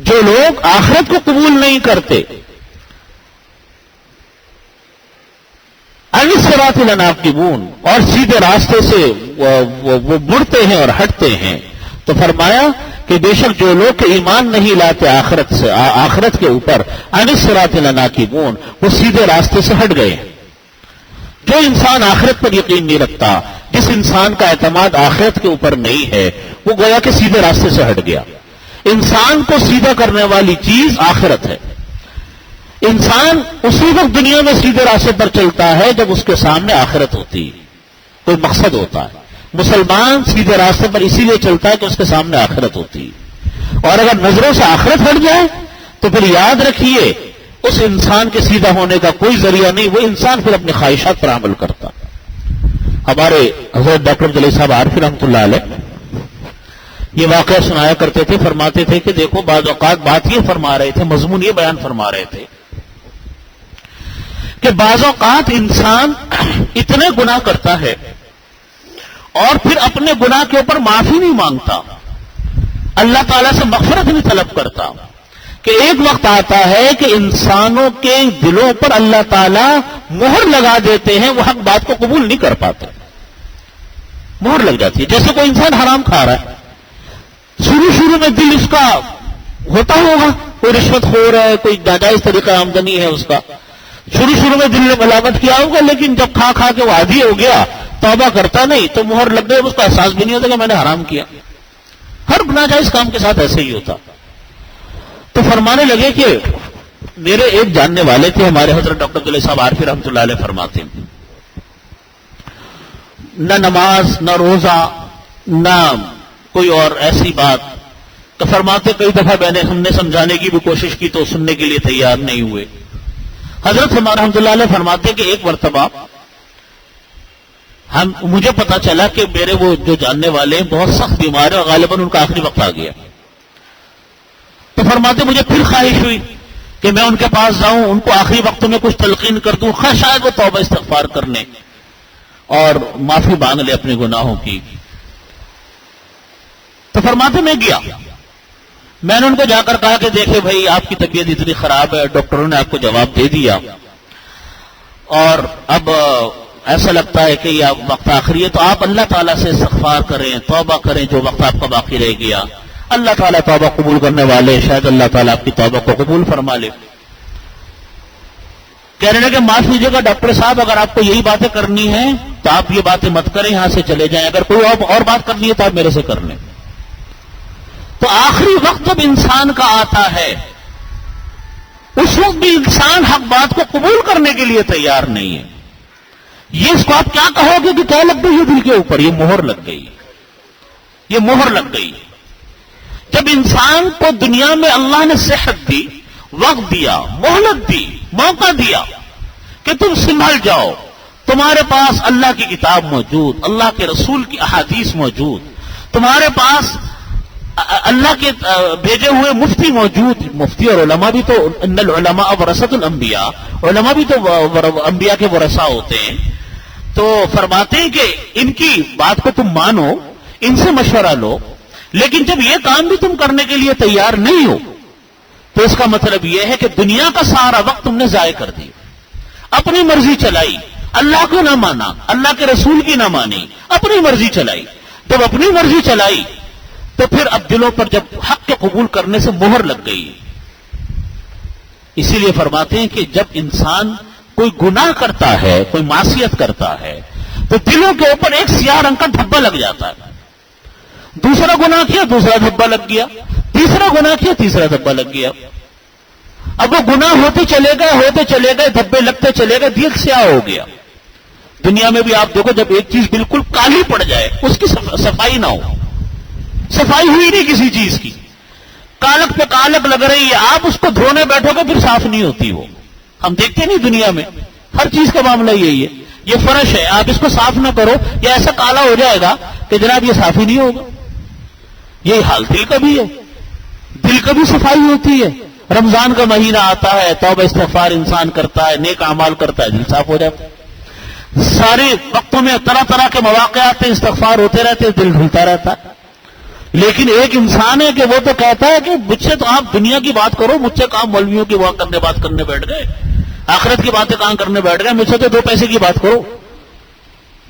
جو لوگ آخرت کو قبول نہیں کرتے, عَنِ الصِّرَاطِ لَنَاكِبُونَ, اور سیدھے راستے سے وہ مڑتے ہیں اور ہٹتے ہیں, تو فرمایا کہ بے شک جو لوگ ایمان نہیں لاتے آخرت کے اوپر, عَنِ الصِّرَاطِ لَنَاكِبُونَ, وہ سیدھے راستے سے ہٹ گئے. جو انسان آخرت پر یقین نہیں رکھتا, جس انسان کا اعتماد آخرت کے اوپر نہیں ہے, وہ گویا کہ سیدھے راستے سے ہٹ گیا. انسان کو سیدھا کرنے والی چیز آخرت ہے. انسان اسی وقت دنیا میں سیدھے راستے پر چلتا ہے جب اس کے سامنے آخرت ہوتی, کوئی مقصد ہوتا ہے. مسلمان سیدھے راستے پر اسی لیے چلتا ہے کہ اس کے سامنے آخرت ہوتی, اور اگر نظروں سے آخرت ہٹ جائے تو پھر یاد رکھیے اس انسان کے سیدھا ہونے کا کوئی ذریعہ نہیں, وہ انسان پھر اپنی خواہشات پر عمل کرتا. ہمارے حضرت ڈاکٹر جلیل صاحب عارفی رحمۃ اللہ علیہ یہ واقعہ سنایا کرتے تھے. فرماتے تھے کہ دیکھو بعض اوقات بات یہ فرما رہے تھے, مضمون یہ بیان فرما رہے تھے کہ بعض اوقات انسان اتنے گناہ کرتا ہے اور پھر اپنے گناہ کے اوپر معافی نہیں مانگتا, اللہ تعالیٰ سے مغفرت نہیں طلب کرتا, کہ ایک وقت آتا ہے کہ انسانوں کے دلوں پر اللہ تعالیٰ مہر لگا دیتے ہیں, وہ حق بات کو قبول نہیں کر پاتے, مہر لگ جاتی ہے. جیسے کوئی انسان حرام کھا رہا ہے, شروع میں دل اس کا ہوتا ہوگا, کوئی رشوت خور ہے, کوئی ناجائز طریقہ آمدنی ہے اس کا, شروع میں دل نے ملامت کیا ہوگا, لیکن جب کھا کے وہ عادی ہو گیا, توبہ کرتا نہیں تو مہر لگ گئی, اس کا احساس بھی نہیں ہوتا کہ میں نے حرام کیا. ہر ناجائز کام کے ساتھ ایسے ہی ہوتا. تو فرمانے لگے کہ میرے ایک جاننے والے تھے, ہمارے حضرت ڈاکٹر جلیل صاحب عارفی رحمۃ اللہ علیہ, فرماتے ہیں نہ نماز نہ روزہ نہ کوئی اور ایسی بات. تو فرماتے کئی دفعہ ہم نے سمجھانے کی بھی کوشش کی تو سننے کے لیے تیار نہیں ہوئے. حضرت ہمارا رحمۃ اللہ علیہ فرماتے کہ ایک مرتبہ مجھے پتا چلا کہ میرے وہ جو جاننے والے ہیں بہت سخت بیمار ہیں اور غالباً ان کا آخری وقت آ گیا. تو فرماتے مجھے پھر خواہش ہوئی کہ میں ان کے پاس جاؤں, ان کو آخری وقت میں کچھ تلقین کر دوں, شاید وہ توبہ استغفار کرنے. اور معافی مانگ لے اپنے گناہوں کی. تو فرماتے میں گیا, میں نے ان کو جا کر کہا کہ دیکھیں بھائی آپ کی طبیعت اتنی خراب ہے, ڈاکٹروں نے آپ کو جواب دے دیا اور اب ایسا لگتا ہے کہ یہ وقت آخری ہے, تو آپ اللہ تعالیٰ سے استغفار کریں, توبہ کریں, جو وقت آپ کا باقی رہ گیا. اللہ تعالیٰ توبہ قبول کرنے والے, شاید اللہ تعالیٰ آپ کی توبہ کو قبول فرما لے. کہنے لگے معاف کیجیے گا ڈاکٹر صاحب, اگر آپ کو یہی باتیں کرنی ہیں تو آپ یہ باتیں مت کریں, یہاں سے چلے جائیں, اگر کوئی اور بات کرنی ہے تو آپ میرے سے کر لیں. تو آخری وقت جب انسان کا آتا ہے اس وقت بھی انسان حق بات کو قبول کرنے کے لیے تیار نہیں ہے. یہ اس کو آپ کیا کہو گے کہ کیا لگ گئی ہے دل کے اوپر؟ یہ مہر لگ گئی, یہ مہر لگ گئی. جب انسان کو دنیا میں اللہ نے صحت دی, وقت دیا, مہلت دی, موقع دیا کہ تم سنبھل جاؤ, تمہارے پاس اللہ کی کتاب موجود, اللہ کے رسول کی احادیث موجود, تمہارے پاس اللہ کے بھیجے ہوئے مفتی موجود. مفتی اور علماء بھی تو ان العلماء ورثۃ الانبیاء, علماء بھی تو انبیاء کے ورثاء ہوتے ہیں. تو فرماتے ہیں کہ ان کی بات کو تم مانو, ان سے مشورہ لو, لیکن جب یہ کام بھی تم کرنے کے لیے تیار نہیں ہو تو اس کا مطلب یہ ہے کہ دنیا کا سارا وقت تم نے ضائع کر دیا, اپنی مرضی چلائی, اللہ کو نہ مانا, اللہ کے رسول کی نہ مانی, اپنی مرضی چلائی. جب اپنی مرضی چلائی تو پھر اب دلوں پر جب حق کے قبول کرنے سے مہر لگ گئی. اسی لیے فرماتے ہیں کہ جب انسان کوئی گناہ کرتا ہے, کوئی معصیت کرتا ہے, تو دلوں کے اوپر ایک سیاہ رنگ کا دھبا لگ جاتا ہے. دوسرا گناہ کیا, دوسرا دھبا لگ گیا, تیسرا گناہ کیا, تیسرا دھبا لگ گیا. اب وہ گناہ ہوتے چلے گئے, دھبے لگتے چلے گئے, دل سیاہ ہو گیا. دنیا میں بھی آپ دیکھو, جب ایک چیز بالکل کالی پڑ جائے, اس کی صفائی نہ ہو, صفائی ہوئی نہیں کسی چیز کی, کالک پہ کالک لگ رہی ہے, آپ اس کو دھونے بیٹھو گے پھر صاف نہیں ہوتی. وہ ہم دیکھتے نہیں دنیا میں, ہر چیز کا معاملہ یہی ہے. یہ فرش ہے, آپ اس کو صاف نہ کرو, یہ ایسا کالا ہو جائے گا کہ جناب یہ صاف ہی نہیں ہوگا. یہی حال دل کا بھی ہے, دل کا بھی صفائی ہوتی ہے. رمضان کا مہینہ آتا ہے, توبہ استغفار انسان کرتا ہے, نیک اعمال کرتا ہے, دل صاف ہو جاتا ہے. سارے وقتوں میں طرح طرح کے مواقع آتے ہیں, استغفار ہوتے رہتے ہیں, دل دھلتا رہتا ہے. لیکن ایک انسان ہے کہ وہ تو کہتا ہے کہ مجھ سے تو آپ دنیا کی بات کرو, مجھ سے کہاں مولویوں کی بات کرنے بیٹھ گئے, آخرت کی باتیں کہاں کرنے بیٹھ گئے, مجھ سے تو 2 پیسے کی بات کرو,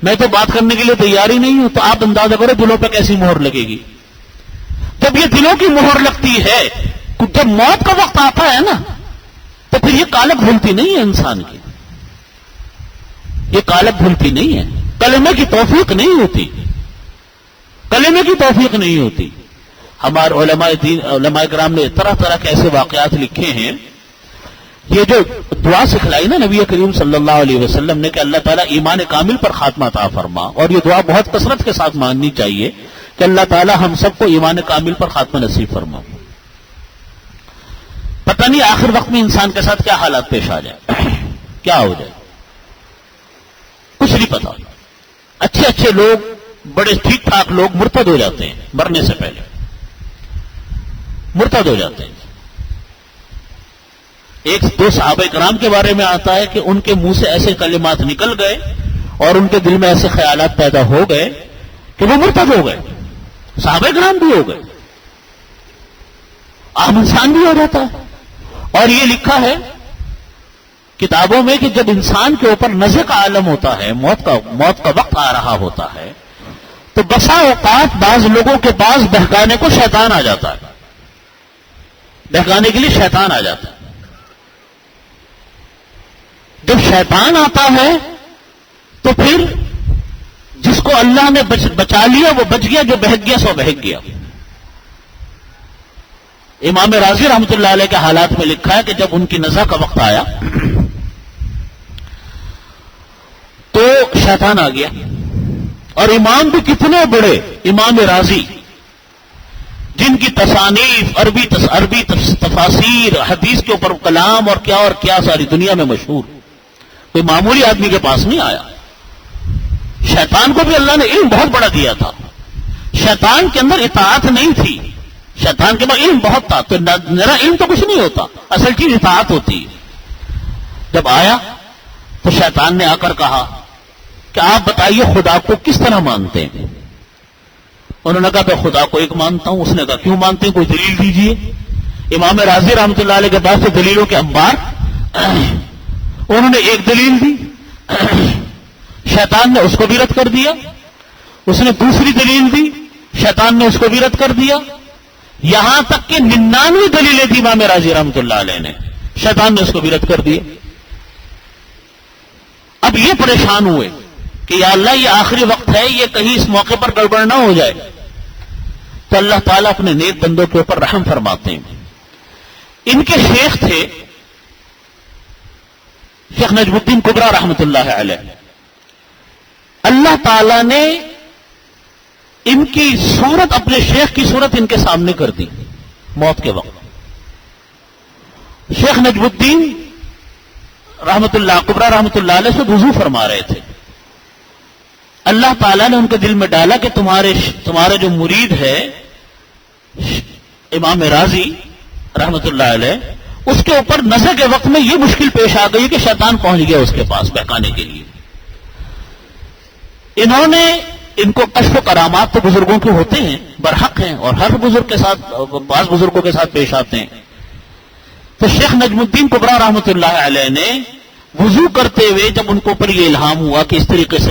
میں تو بات کرنے کے لیے تیار ہی نہیں ہوں. تو آپ اندازہ کرو دلوں پہ کیسی مہر لگے گی. جب یہ دلوں کی مہر لگتی ہے, جب موت کا وقت آتا ہے نا, تو پھر یہ کالک دھلتی نہیں ہے انسان کی, یہ کالک دھلتی نہیں ہے, کلمے کی توفیق نہیں ہوتی, کلمے کی توفیق نہیں ہوتی. ہمارے علماء کرام نے طرح طرح کے ایسے واقعات لکھے ہیں. یہ جو دعا سکھلائی نا نبی کریم صلی اللہ علیہ وسلم نے کہ اللہ تعالیٰ ایمان کامل پر خاتمہ عطا فرما, اور یہ دعا بہت کثرت کے ساتھ ماننی چاہیے کہ اللہ تعالیٰ ہم سب کو ایمان کامل پر خاتمہ نصیب فرما. پتہ نہیں آخر وقت میں انسان کے ساتھ کیا حالات پیش آ جائے, کیا ہو جائے, کچھ نہیں پتا. اچھے لوگ, بڑے ٹھیک ٹھاک لوگ مرتد ہو جاتے ہیں, مرنے سے پہلے مرتد ہو جاتے ہیں. 1-2 صحابہ کرام کے بارے میں آتا ہے کہ ان کے منہ سے ایسے کلمات نکل گئے اور ان کے دل میں ایسے خیالات پیدا ہو گئے کہ وہ مرتد ہو گئے. صحابہ کرام بھی ہو گئے, عام انسان بھی ہو جاتا ہے. اور یہ لکھا ہے کتابوں میں کہ جب انسان کے اوپر نزع کا عالم ہوتا ہے, موت کا وقت آ رہا ہوتا ہے, تو بسا اوقات بعض لوگوں کے پاس بہکانے کو شیطان آ جاتا ہے, بہکانے کے لیے شیطان آ جاتا ہے. جب شیطان آتا ہے تو پھر جس کو اللہ نے بچا لیا وہ بچ گیا, جو بہک گیا سو بہک گیا. امام راضی رحمۃ اللہ علیہ کے حالات میں لکھا ہے کہ جب ان کی نزع کا وقت آیا تو شیطان آ گیا. اور امام بھی کتنے بڑے, امام راضی جن کی تصانیف عربی تفاسیر, حدیث کے اوپر کلام اور کیا ساری دنیا میں مشہور, کوئی معمولی آدمی کے پاس نہیں آیا. شیطان کو بھی اللہ نے علم بہت بڑا دیا تھا, شیطان کے اندر اطاعت نہیں تھی, شیطان کے پاس علم بہت تھا. تو میرا علم تو کچھ نہیں ہوتا, اصل چیز اطاعت ہوتی. جب آیا تو شیطان نے آ کر کہا کہ آپ بتائیے خدا کو کس طرح مانتے ہیں؟ انہوں نے کہا میں خدا کو ایک مانتا ہوں۔ اس نے کہا کیوں مانتے ہیں، کوئی دلیل دیجیے۔ امام راضی رحمۃ اللہ علیہ کے پاس سے دلیلوں کے انبار، انہوں نے ایک دلیل دی، شیطان نے اس کو بھی رد کر دیا۔ اس نے دوسری دلیل دی، شیطان نے اس کو بھی رد کر دیا۔ یہاں تک کہ 99 دلیلیں دی امام راضی رحمۃ اللہ علیہ نے، شیطان نے اس کو بھی رد کر دیا۔ اب یہ پریشان ہوئے کہ یا اللہ یہ آخری وقت ہے، یہ کہیں اس موقع پر گڑبڑ نہ ہو جائے۔ تو اللہ تعالیٰ اپنے نیک بندوں کے اوپر رحم فرماتے ہیں۔ ان کے شیخ تھے شیخ نجم الدین کبریٰ رحمۃ اللہ علیہ۔ اللہ تعالیٰ نے ان کی صورت، اپنے شیخ کی صورت ان کے سامنے کر دی موت کے وقت۔ شیخ نجم الدین رحمۃ اللہ کبریٰ رحمۃ اللہ علیہ سے وضو فرما رہے تھے۔ اللہ تعالیٰ نے ان کے دل میں ڈالا کہ تمہارے جو مرید ہے امام راضی رحمۃ اللہ علیہ، اس کے اوپر نزع کے وقت میں یہ مشکل پیش آ گئی کہ شیطان پہنچ گیا اس کے پاس بہکانے کے لیے۔ انہوں نے ان کو کشف و کرامات تو بزرگوں کے ہوتے ہیں، برحق ہیں، اور ہر بزرگ کے ساتھ، بعض بزرگوں کے ساتھ پیش آتے ہیں۔ تو شیخ نجم الدین کبریٰ رحمۃ اللہ علیہ نے وضو کرتے ہوئے جب ان کے اوپر یہ الہام ہوا کہ اس طریقے سے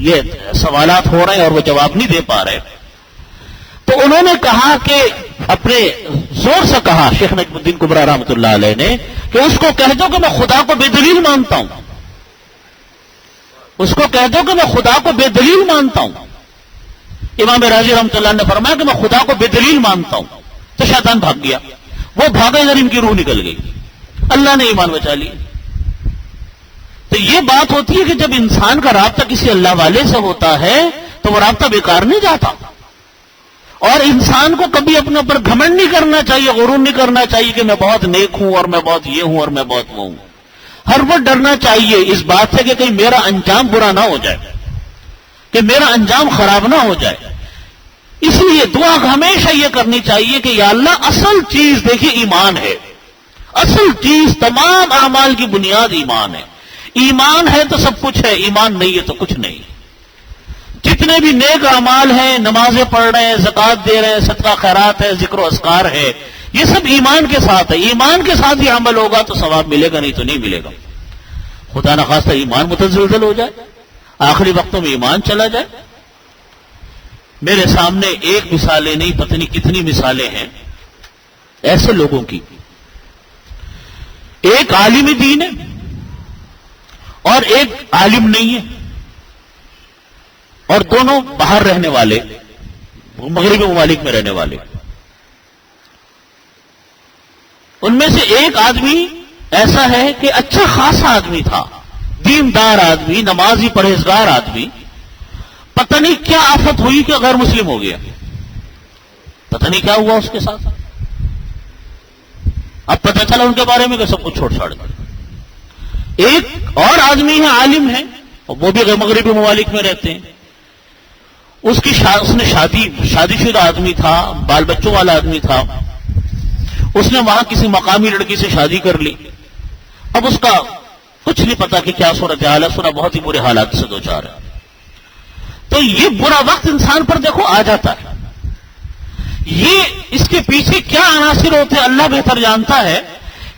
یہ سوالات ہو رہے ہیں اور وہ جواب نہیں دے پا رہے، تو انہوں نے کہا کہ اپنے زور سے کہا شیخ نجم الدین کبریٰ رحمۃ اللہ علیہ نے کہ اس کو کہہ دو کہ میں خدا کو بے دلیل مانتا ہوں، اس کو کہہ دو کہ میں خدا کو بے دلیل مانتا ہوں۔ امام راضی رحمۃ اللہ نے فرمایا کہ میں خدا کو بے دلیل مانتا ہوں۔ تو شیطان بھاگ گیا، وہ بھاگا ادھر ان کی روح نکل گئی، اللہ نے ایمان بچا لی۔ تو یہ بات ہوتی ہے کہ جب انسان کا رابطہ کسی اللہ والے سے ہوتا ہے تو وہ رابطہ بیکار نہیں جاتا۔ اور انسان کو کبھی اپنے اوپر گھمنڈ نہیں کرنا چاہیے، غرور نہیں کرنا چاہیے کہ میں بہت نیک ہوں اور میں بہت یہ ہوں اور میں بہت وہ ہوں۔ ہر وقت ڈرنا چاہیے اس بات سے کہ کہیں میرا انجام برا نہ ہو جائے، کہ میرا انجام خراب نہ ہو جائے۔ اس لیے دعا ہمیشہ یہ کرنی چاہیے کہ یا اللہ اصل چیز دیکھیے ایمان ہے، اصل چیز تمام اعمال کی بنیاد ایمان ہے۔ ایمان ہے تو سب کچھ ہے، ایمان نہیں ہے تو کچھ نہیں۔ جتنے بھی نیک اعمال ہیں، نمازیں پڑھ رہے ہیں، زکوٰۃ دے رہے ہیں، صدقہ خیرات ہے، ذکر و اذکار ہے، یہ سب ایمان کے ساتھ ہے۔ ایمان کے ساتھ یہ عمل ہوگا تو ثواب ملے گا، نہیں تو نہیں ملے گا۔ خدا نخواستہ ایمان متزلزل ہو جائے، آخری وقتوں میں ایمان چلا جائے۔ میرے سامنے ایک مثالیں نہیں، پتہ نہیں کتنی مثالیں ہیں ایسے لوگوں کی۔ ایک عالم دین ہے اور ایک عالم نہیں ہے، اور دونوں باہر رہنے والے، مغربی ممالک میں رہنے والے۔ ان میں سے ایک آدمی ایسا ہے کہ اچھا خاصا آدمی تھا، دیندار آدمی، نمازی پرہیزگار آدمی۔ پتہ نہیں کیا آفت ہوئی کہ غیر مسلم ہو گیا، پتہ نہیں کیا ہوا اس کے ساتھ۔ اب پتہ چلا ان کے بارے میں کہ سب کچھ چھوڑ چھاڑ دیا۔ ایک اور آدمی ہے، عالم ہے، وہ بھی مغربی ممالک میں رہتے ہیں۔ اس نے شادی شدہ آدمی تھا، بال بچوں والا آدمی تھا۔ اس نے وہاں کسی مقامی لڑکی سے شادی کر لی۔ اب اس کا کچھ نہیں پتا کہ کیا صورتحال ہے، سنا بہت ہی برے حالات سے دوچار ہے۔ تو یہ برا وقت انسان پر دیکھو آ جاتا ہے۔ یہ اس کے پیچھے کیا عناصر ہوتے ہیں اللہ بہتر جانتا ہے،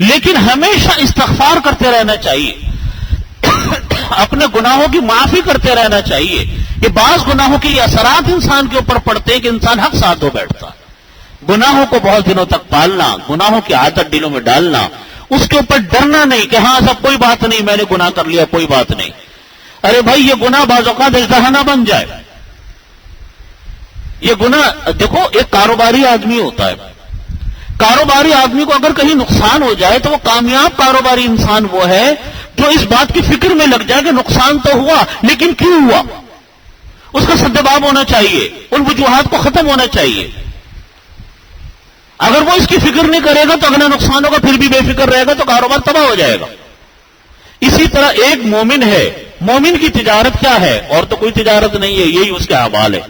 لیکن ہمیشہ استغفار کرتے رہنا چاہیے، اپنے گناہوں کی معافی کرتے رہنا چاہیے۔ یہ بعض گناہوں کے یہ اثرات انسان کے اوپر پڑتے ہیں کہ انسان حق ساتھ دو بیٹھتا ہے۔ گناہوں کو بہت دنوں تک پالنا، گناہوں کی عادت دلوں میں ڈالنا، اس کے اوپر ڈرنا نہیں کہ ہاں سب کوئی بات نہیں، میں نے گناہ کر لیا کوئی بات نہیں۔ ارے بھائی یہ گناہ بعض اوقات اژدہا نہ بن جائے۔ یہ گناہ دیکھو، ایک کاروباری آدمی ہوتا ہے، کاروباری آدمی کو اگر کہیں نقصان ہو جائے تو وہ کامیاب کاروباری انسان وہ ہے جو اس بات کی فکر میں لگ جائے کہ نقصان تو ہوا لیکن کیوں ہوا، اس کا سدباب ہونا چاہیے، ان وجوہات کو ختم ہونا چاہیے۔ اگر وہ اس کی فکر نہیں کرے گا تو اگلا نقصان ہوگا، پھر بھی بے فکر رہے گا تو کاروبار تباہ ہو جائے گا۔ اسی طرح ایک مومن ہے، مومن کی تجارت کیا ہے؟ اور تو کوئی تجارت نہیں ہے، یہی اس کا اعمال ہے،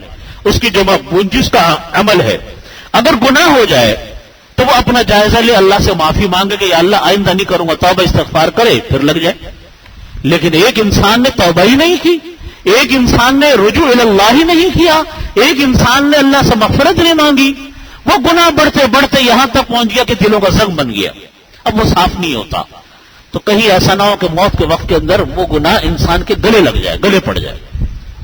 اس کی جو جس کا عمل ہے۔ اگر گناہ ہو جائے تو وہ اپنا جائزہ لے، اللہ سے معافی مانگے کہ یا اللہ آئندہ نہیں کروں گا، توبہ استغفار کرے، پھر لگ جائے۔ لیکن ایک انسان نے توبہ ہی نہیں کی، ایک انسان نے رجوع اللہ ہی نہیں کیا، ایک انسان نے اللہ سے مغفرت نہیں مانگی، وہ گناہ بڑھتے بڑھتے یہاں تک پہنچ گیا کہ دلوں کا زنگ بن گیا، اب وہ صاف نہیں ہوتا۔ تو کہیں ایسا نہ ہو کہ موت کے وقت کے اندر وہ گناہ انسان کے گلے لگ جائے، گلے پڑ جائے۔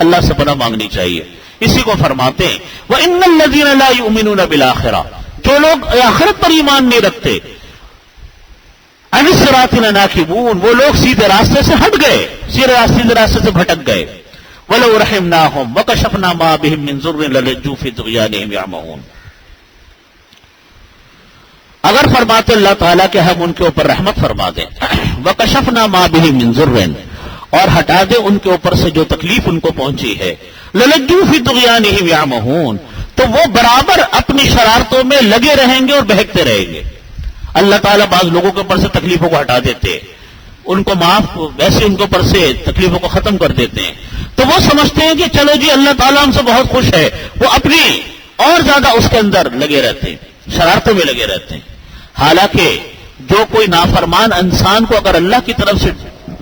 اللہ سے پناہ مانگنی چاہیے۔ اسی کو فرماتے ہیں وَإِنَّ الَّذِينَ لَا يُؤْمِنُونَ بِالْآخِرَةِ، جو لوگ آخرت پر ایمان نہیں رکھتے، عَنِ الصِّرَاطِ لَنَاكِبُونَ، وہ لوگ سیدھے راستے سے ہٹ گئے، سیدھے راستے سے بھٹک گئے۔ وَلَوْ رَحِمْنَاهُمْ وَكَشَفْنَا مَا بِهِم مِّن ضُرٍّ لَلَجُّوا فِي طُغْيَانِهِمْ يَعْمَهُونَ، اگر فرماتے اللہ تعالیٰ کہ ہم ان کے اوپر رحمت فرما دیں، وَكَشَفْنَا مَا بِهِم مِّن ضُرٍّ، اور ہٹا دیں ان کے اوپر سے جو تکلیف ان کو پہنچی ہے، لَلَجُّوا فِي طُغْيَانِهِمْ يَعْمَهُونَ، تو وہ برابر اپنی شرارتوں میں لگے رہیں گے اور بہکتے رہیں گے۔ اللہ تعالیٰ بعض لوگوں کے اوپر سے تکلیفوں کو ہٹا دیتے ہیں، ان کو معاف، ویسے ان کے اوپر سے تکلیفوں کو ختم کر دیتے ہیں، تو وہ سمجھتے ہیں کہ چلو جی اللہ تعالیٰ ہم سے بہت خوش ہے، وہ اپنی اور زیادہ اس کے اندر لگے رہتے ہیں، شرارتوں میں لگے رہتے ہیں۔ حالانکہ جو کوئی نافرمان انسان کو اگر اللہ کی طرف سے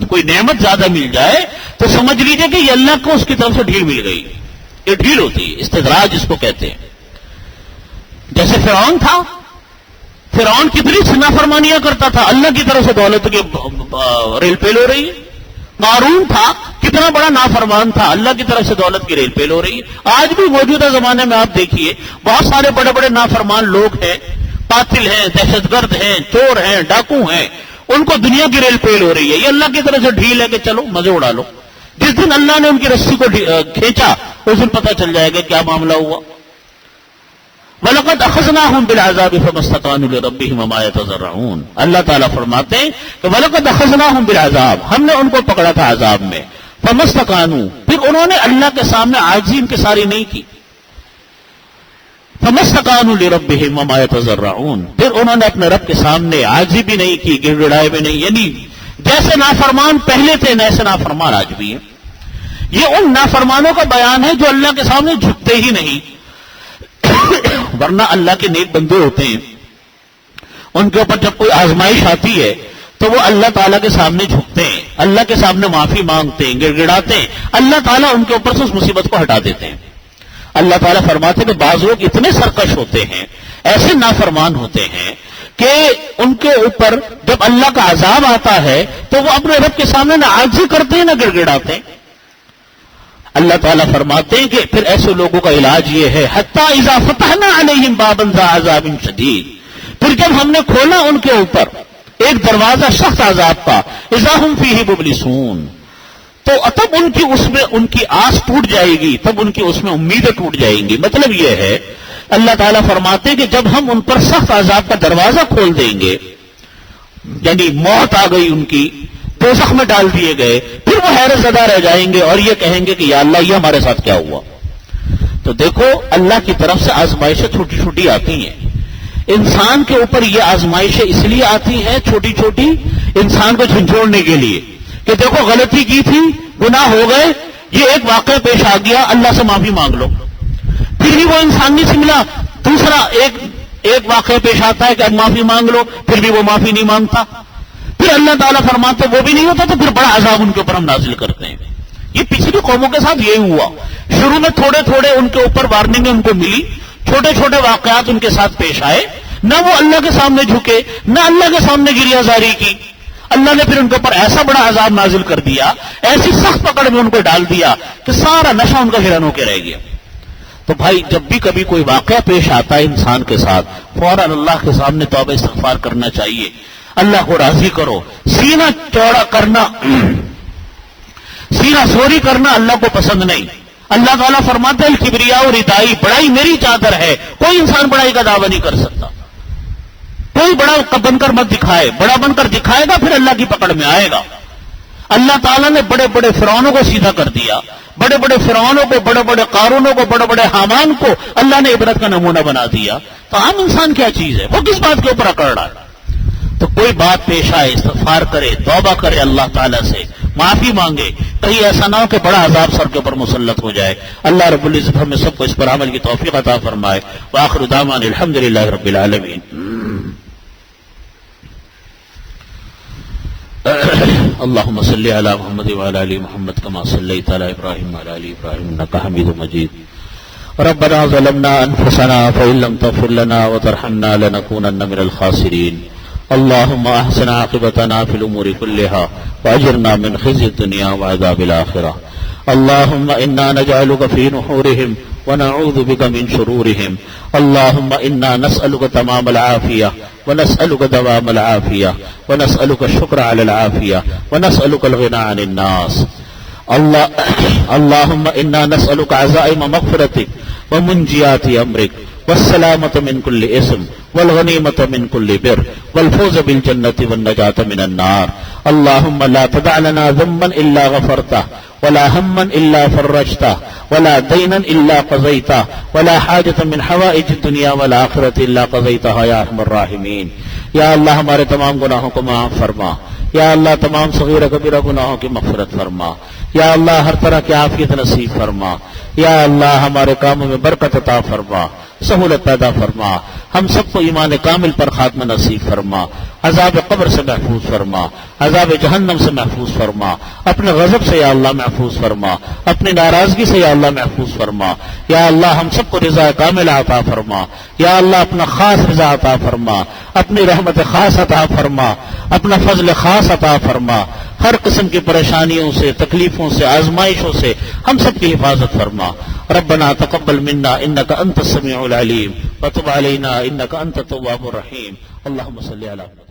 کوئی نعمت زیادہ مل جائے تو سمجھ لیجئے کہ یہ اللہ کو اس کی طرف سے ڈھیل مل گئی، یہ ڈھیل ہوتی ہے، استدراج اس کو کہتے ہیں۔ جیسے فرعون تھا، فرعون کتنی نافرمانیاں کرتا تھا، اللہ کی طرف سے دولت کی ریل پیل ہو رہی ہے۔ قارون تھا، کتنا بڑا نافرمان تھا، اللہ کی طرف سے دولت کی ریل پیل ہو رہی ہے۔ آج بھی موجودہ زمانے میں آپ دیکھیے بہت سارے بڑے بڑے نافرمان لوگ ہیں، قاتل ہیں، دہشت گرد ہیں، چور ہیں، ڈاکو ہیں، ان کو دنیا کی ریل پیل ہو رہی ہے۔ یہ اللہ کی طرف سے ڈھیل ہے کہ چلو مزے اڑا لو۔ جس دن اللہ نے ان کی رسی کو کھینچا اس دن پتہ چل جائے گا کیا معاملہ ہوا۔ وَلَقَدْ أَخَذْنَاهُمْ بِالْعَذَابِ فَمَا اسْتَكَانُوا لِرَبِّهِمْ وَمَا يَتَضَرَّعُونَ، اللہ تعالیٰ فرماتے ہیں کہ وَلَقَدْ أَخَذْنَاهُمْ بِالْعَذَابِ، ہم نے ان کو پکڑا تھا عذاب میں، فَمَا اسْتَكَانُوا، پھر انہوں نے اللہ کے سامنے عاجزی انکساری نہیں کی، فَمَا اسْتَكَانُوا لِرَبِّهِمْ وَمَا يَتَضَرَّعُونَ، پھر انہوں نے اپنے رب کے سامنے عاجزی بھی نہیں کی، گڑ گڑائے بھی نہیں، یعنی جیسے نافرمان پہلے تھے ایسے نافرمان آج بھی ہیں۔ یہ ان نافرمانوں کا بیان ہے جو اللہ کے سامنے جھکتے ہی نہیں، ورنہ اللہ کے نیک بندے ہوتے ہیں، ان کے اوپر جب کوئی آزمائش آتی ہے تو وہ اللہ تعالیٰ کے سامنے جھکتے ہیں، اللہ کے سامنے معافی مانگتے ہیں، گڑ گڑاتے ہیں، اللہ تعالیٰ ان کے اوپر سے اس مصیبت کو ہٹا دیتے ہیں۔ اللہ تعالیٰ فرماتے ہیں کہ بعض لوگ اتنے سرکش ہوتے ہیں، ایسے نافرمان ہوتے ہیں کہ ان کے اوپر جب اللہ کا عذاب آتا ہے تو وہ اپنے رب کے سامنے نہ عاجزی کرتے ہیں نہ گڑ گڑاتے ہیں۔ اللہ تعالیٰ فرماتے ہیں کہ پھر ایسے لوگوں کا علاج یہ ہے حَتَّى إِذَا فَتَحْنَا عَلَيْهِمْ بَابًا ذَا عَذَابٍ شَدِيدٍ، پھر جب ہم نے کھولا ان کے اوپر ایک دروازہ سخت عذاب کا، إِذَا هُمْ فِيهِ مُبْلِسُونَ، تو تب ان کی آس ٹوٹ جائے گی، تب ان کی اس میں امیدیں ٹوٹ جائیں گی۔ مطلب یہ ہے اللہ تعالیٰ فرماتے ہیں کہ جب ہم ان پر سخت عذاب کا دروازہ کھول دیں گے، یعنی موت آ گئی ان کی، دوزخ میں ڈال دیے گئے، پھر وہ حیرت زدہ رہ جائیں گے اور یہ کہیں گے کہ یا اللہ یہ ہمارے ساتھ کیا ہوا۔ تو دیکھو اللہ کی طرف سے آزمائشیں چھوٹی چھوٹی آتی ہیں، انسان کے اوپر یہ آزمائشیں اس لیے آتی ہیں چھوٹی چھوٹی، انسان کو جھنجھوڑنے کے لیے کہ دیکھو غلطی کی تھی، گناہ ہو گئے، یہ ایک واقعہ پیش آ گیا، اللہ سے معافی مانگ لو، پھر بھی وہ انسان نہیں سمجھا، دوسرا ایک واقعہ پیش آتا ہے کہ اب معافی مانگ لو، پھر بھی وہ معافی نہیں مانگتا، پھر اللہ تعالیٰ فرماتے وہ بھی نہیں ہوتا تو پھر بڑا عذاب ان کے اوپر ہم نازل کرتے ہیں۔ یہ پچھلی قوموں کے ساتھ یہی ہوا، شروع میں تھوڑے تھوڑے ان کے اوپر وارننگ ان کو ملی، چھوٹے چھوٹے واقعات ان کے ساتھ پیش آئے، نہ وہ اللہ کے سامنے جھکے، نہ اللہ کے سامنے گریہ زاری کی، اللہ نے پھر ان کے اوپر ایسا بڑا عذاب نازل کر دیا، ایسی سخت پکڑ میں ان کو ڈال دیا کہ سارا نشہ ان کا ہرن ہو کے رہ گیا۔ تو بھائی جب بھی کبھی کوئی واقعہ پیش آتا ہے انسان کے ساتھ، فوراً اللہ کے سامنے توبہ استغفار کرنا چاہیے، اللہ کو راضی کرو۔ سینہ چوڑا کرنا، سینہ سوری کرنا اللہ کو پسند نہیں۔ اللہ تعالیٰ فرماتے ہیں الکبریاء ردائی، بڑائی میری چادر ہے، کوئی انسان بڑائی کا دعویٰ نہیں کر سکتا، کوئی بڑا بن کر مت دکھائے، بڑا بن کر دکھائے گا پھر اللہ کی پکڑ میں آئے گا۔ اللہ تعالیٰ نے بڑے بڑے فرعونوں کو سیدھا کر دیا، بڑے بڑے فرعونوں کو، بڑے بڑے قارونوں کو، بڑے بڑے حامان کو اللہ نے عبرت کا نمونہ بنا دیا۔ تو عام انسان کیا چیز ہے، وہ کس بات کے اوپر اکڑ رہا ہے؟ تو کوئی بات پیش آئے استغفار کرے، توبہ کرے، اللہ تعالیٰ سے معافی مانگے، کہیں ایسا نہ ہو کہ بڑا عذاب سر کے اوپر مسلط ہو جائے۔ اللہ رب العزت ہمیں سب کو اس پر عمل کی توفیق عطا فرمائے۔ وآخر دعوانا الحمدللہ رب العالمین۔ اللهم صل على محمد وعلى ال محمد كما صليت على ابراهيم وعلى ال ابراهيم انك حميد مجيد ربنا ظلمنا انفسنا فان لم تغفر لنا وترحمنا لنكونن من الخاسرين اللهم احسن عاقبتنا في الامور كلها واجرنا من خزي الدنيا وعذاب الاخره اللهم انا نجعلك في نحورهم ونعوذ بك من شرورهم اللهم انا نسالك تمام العافيه ونسالك دوام العافيه ونسالك الشكر على العافيه ونسالك الغنى عن الناس اللهم انا نسالك عزائم مغفرتك ومنجيات امرك والسلامة من كل اسم والغنيمة من كل بر والفوز بالجنة والنجاة من النار اللهم لا تدع لنا ذنبا إلا غفرته ولا هما إلا فرجته ولا دينا إلا قضيته ولا حاجة من حوائج الدنيا والآخرة إلا قضيتها يا أرحم الراحمين یا اللہ ہمارے تمام گناہوں کو معاف فرما یا اللہ تمام صغیرہ کبیرہ گناہوں کی مغفرت فرما یا اللہ ہر طرح کی عافیت نصیب فرما یا اللہ ہمارے کاموں میں برکت عطا فرما سہولت پیدا فرما ہم سب کو ایمان کامل پر خاتمہ نصیب فرما عذاب قبر سے محفوظ فرما عذاب جہنم سے محفوظ فرما اپنے غضب سے یا اللہ محفوظ فرما اپنی ناراضگی سے یا اللہ محفوظ فرما یا اللہ ہم سب کو رضا کامل عطا فرما یا اللہ اپنا خاص رضا عطا فرما اپنی رحمت خاص عطا فرما اپنا فضل خاص عطا فرما ہر قسم کی پریشانیوں سے تکلیفوں سے آزمائشوں سے ہم سب کی حفاظت فرما ربنا تقبل منا انك انت السميع العليم وتب علينا انك انت التواب الرحيم اللهم صل على محمد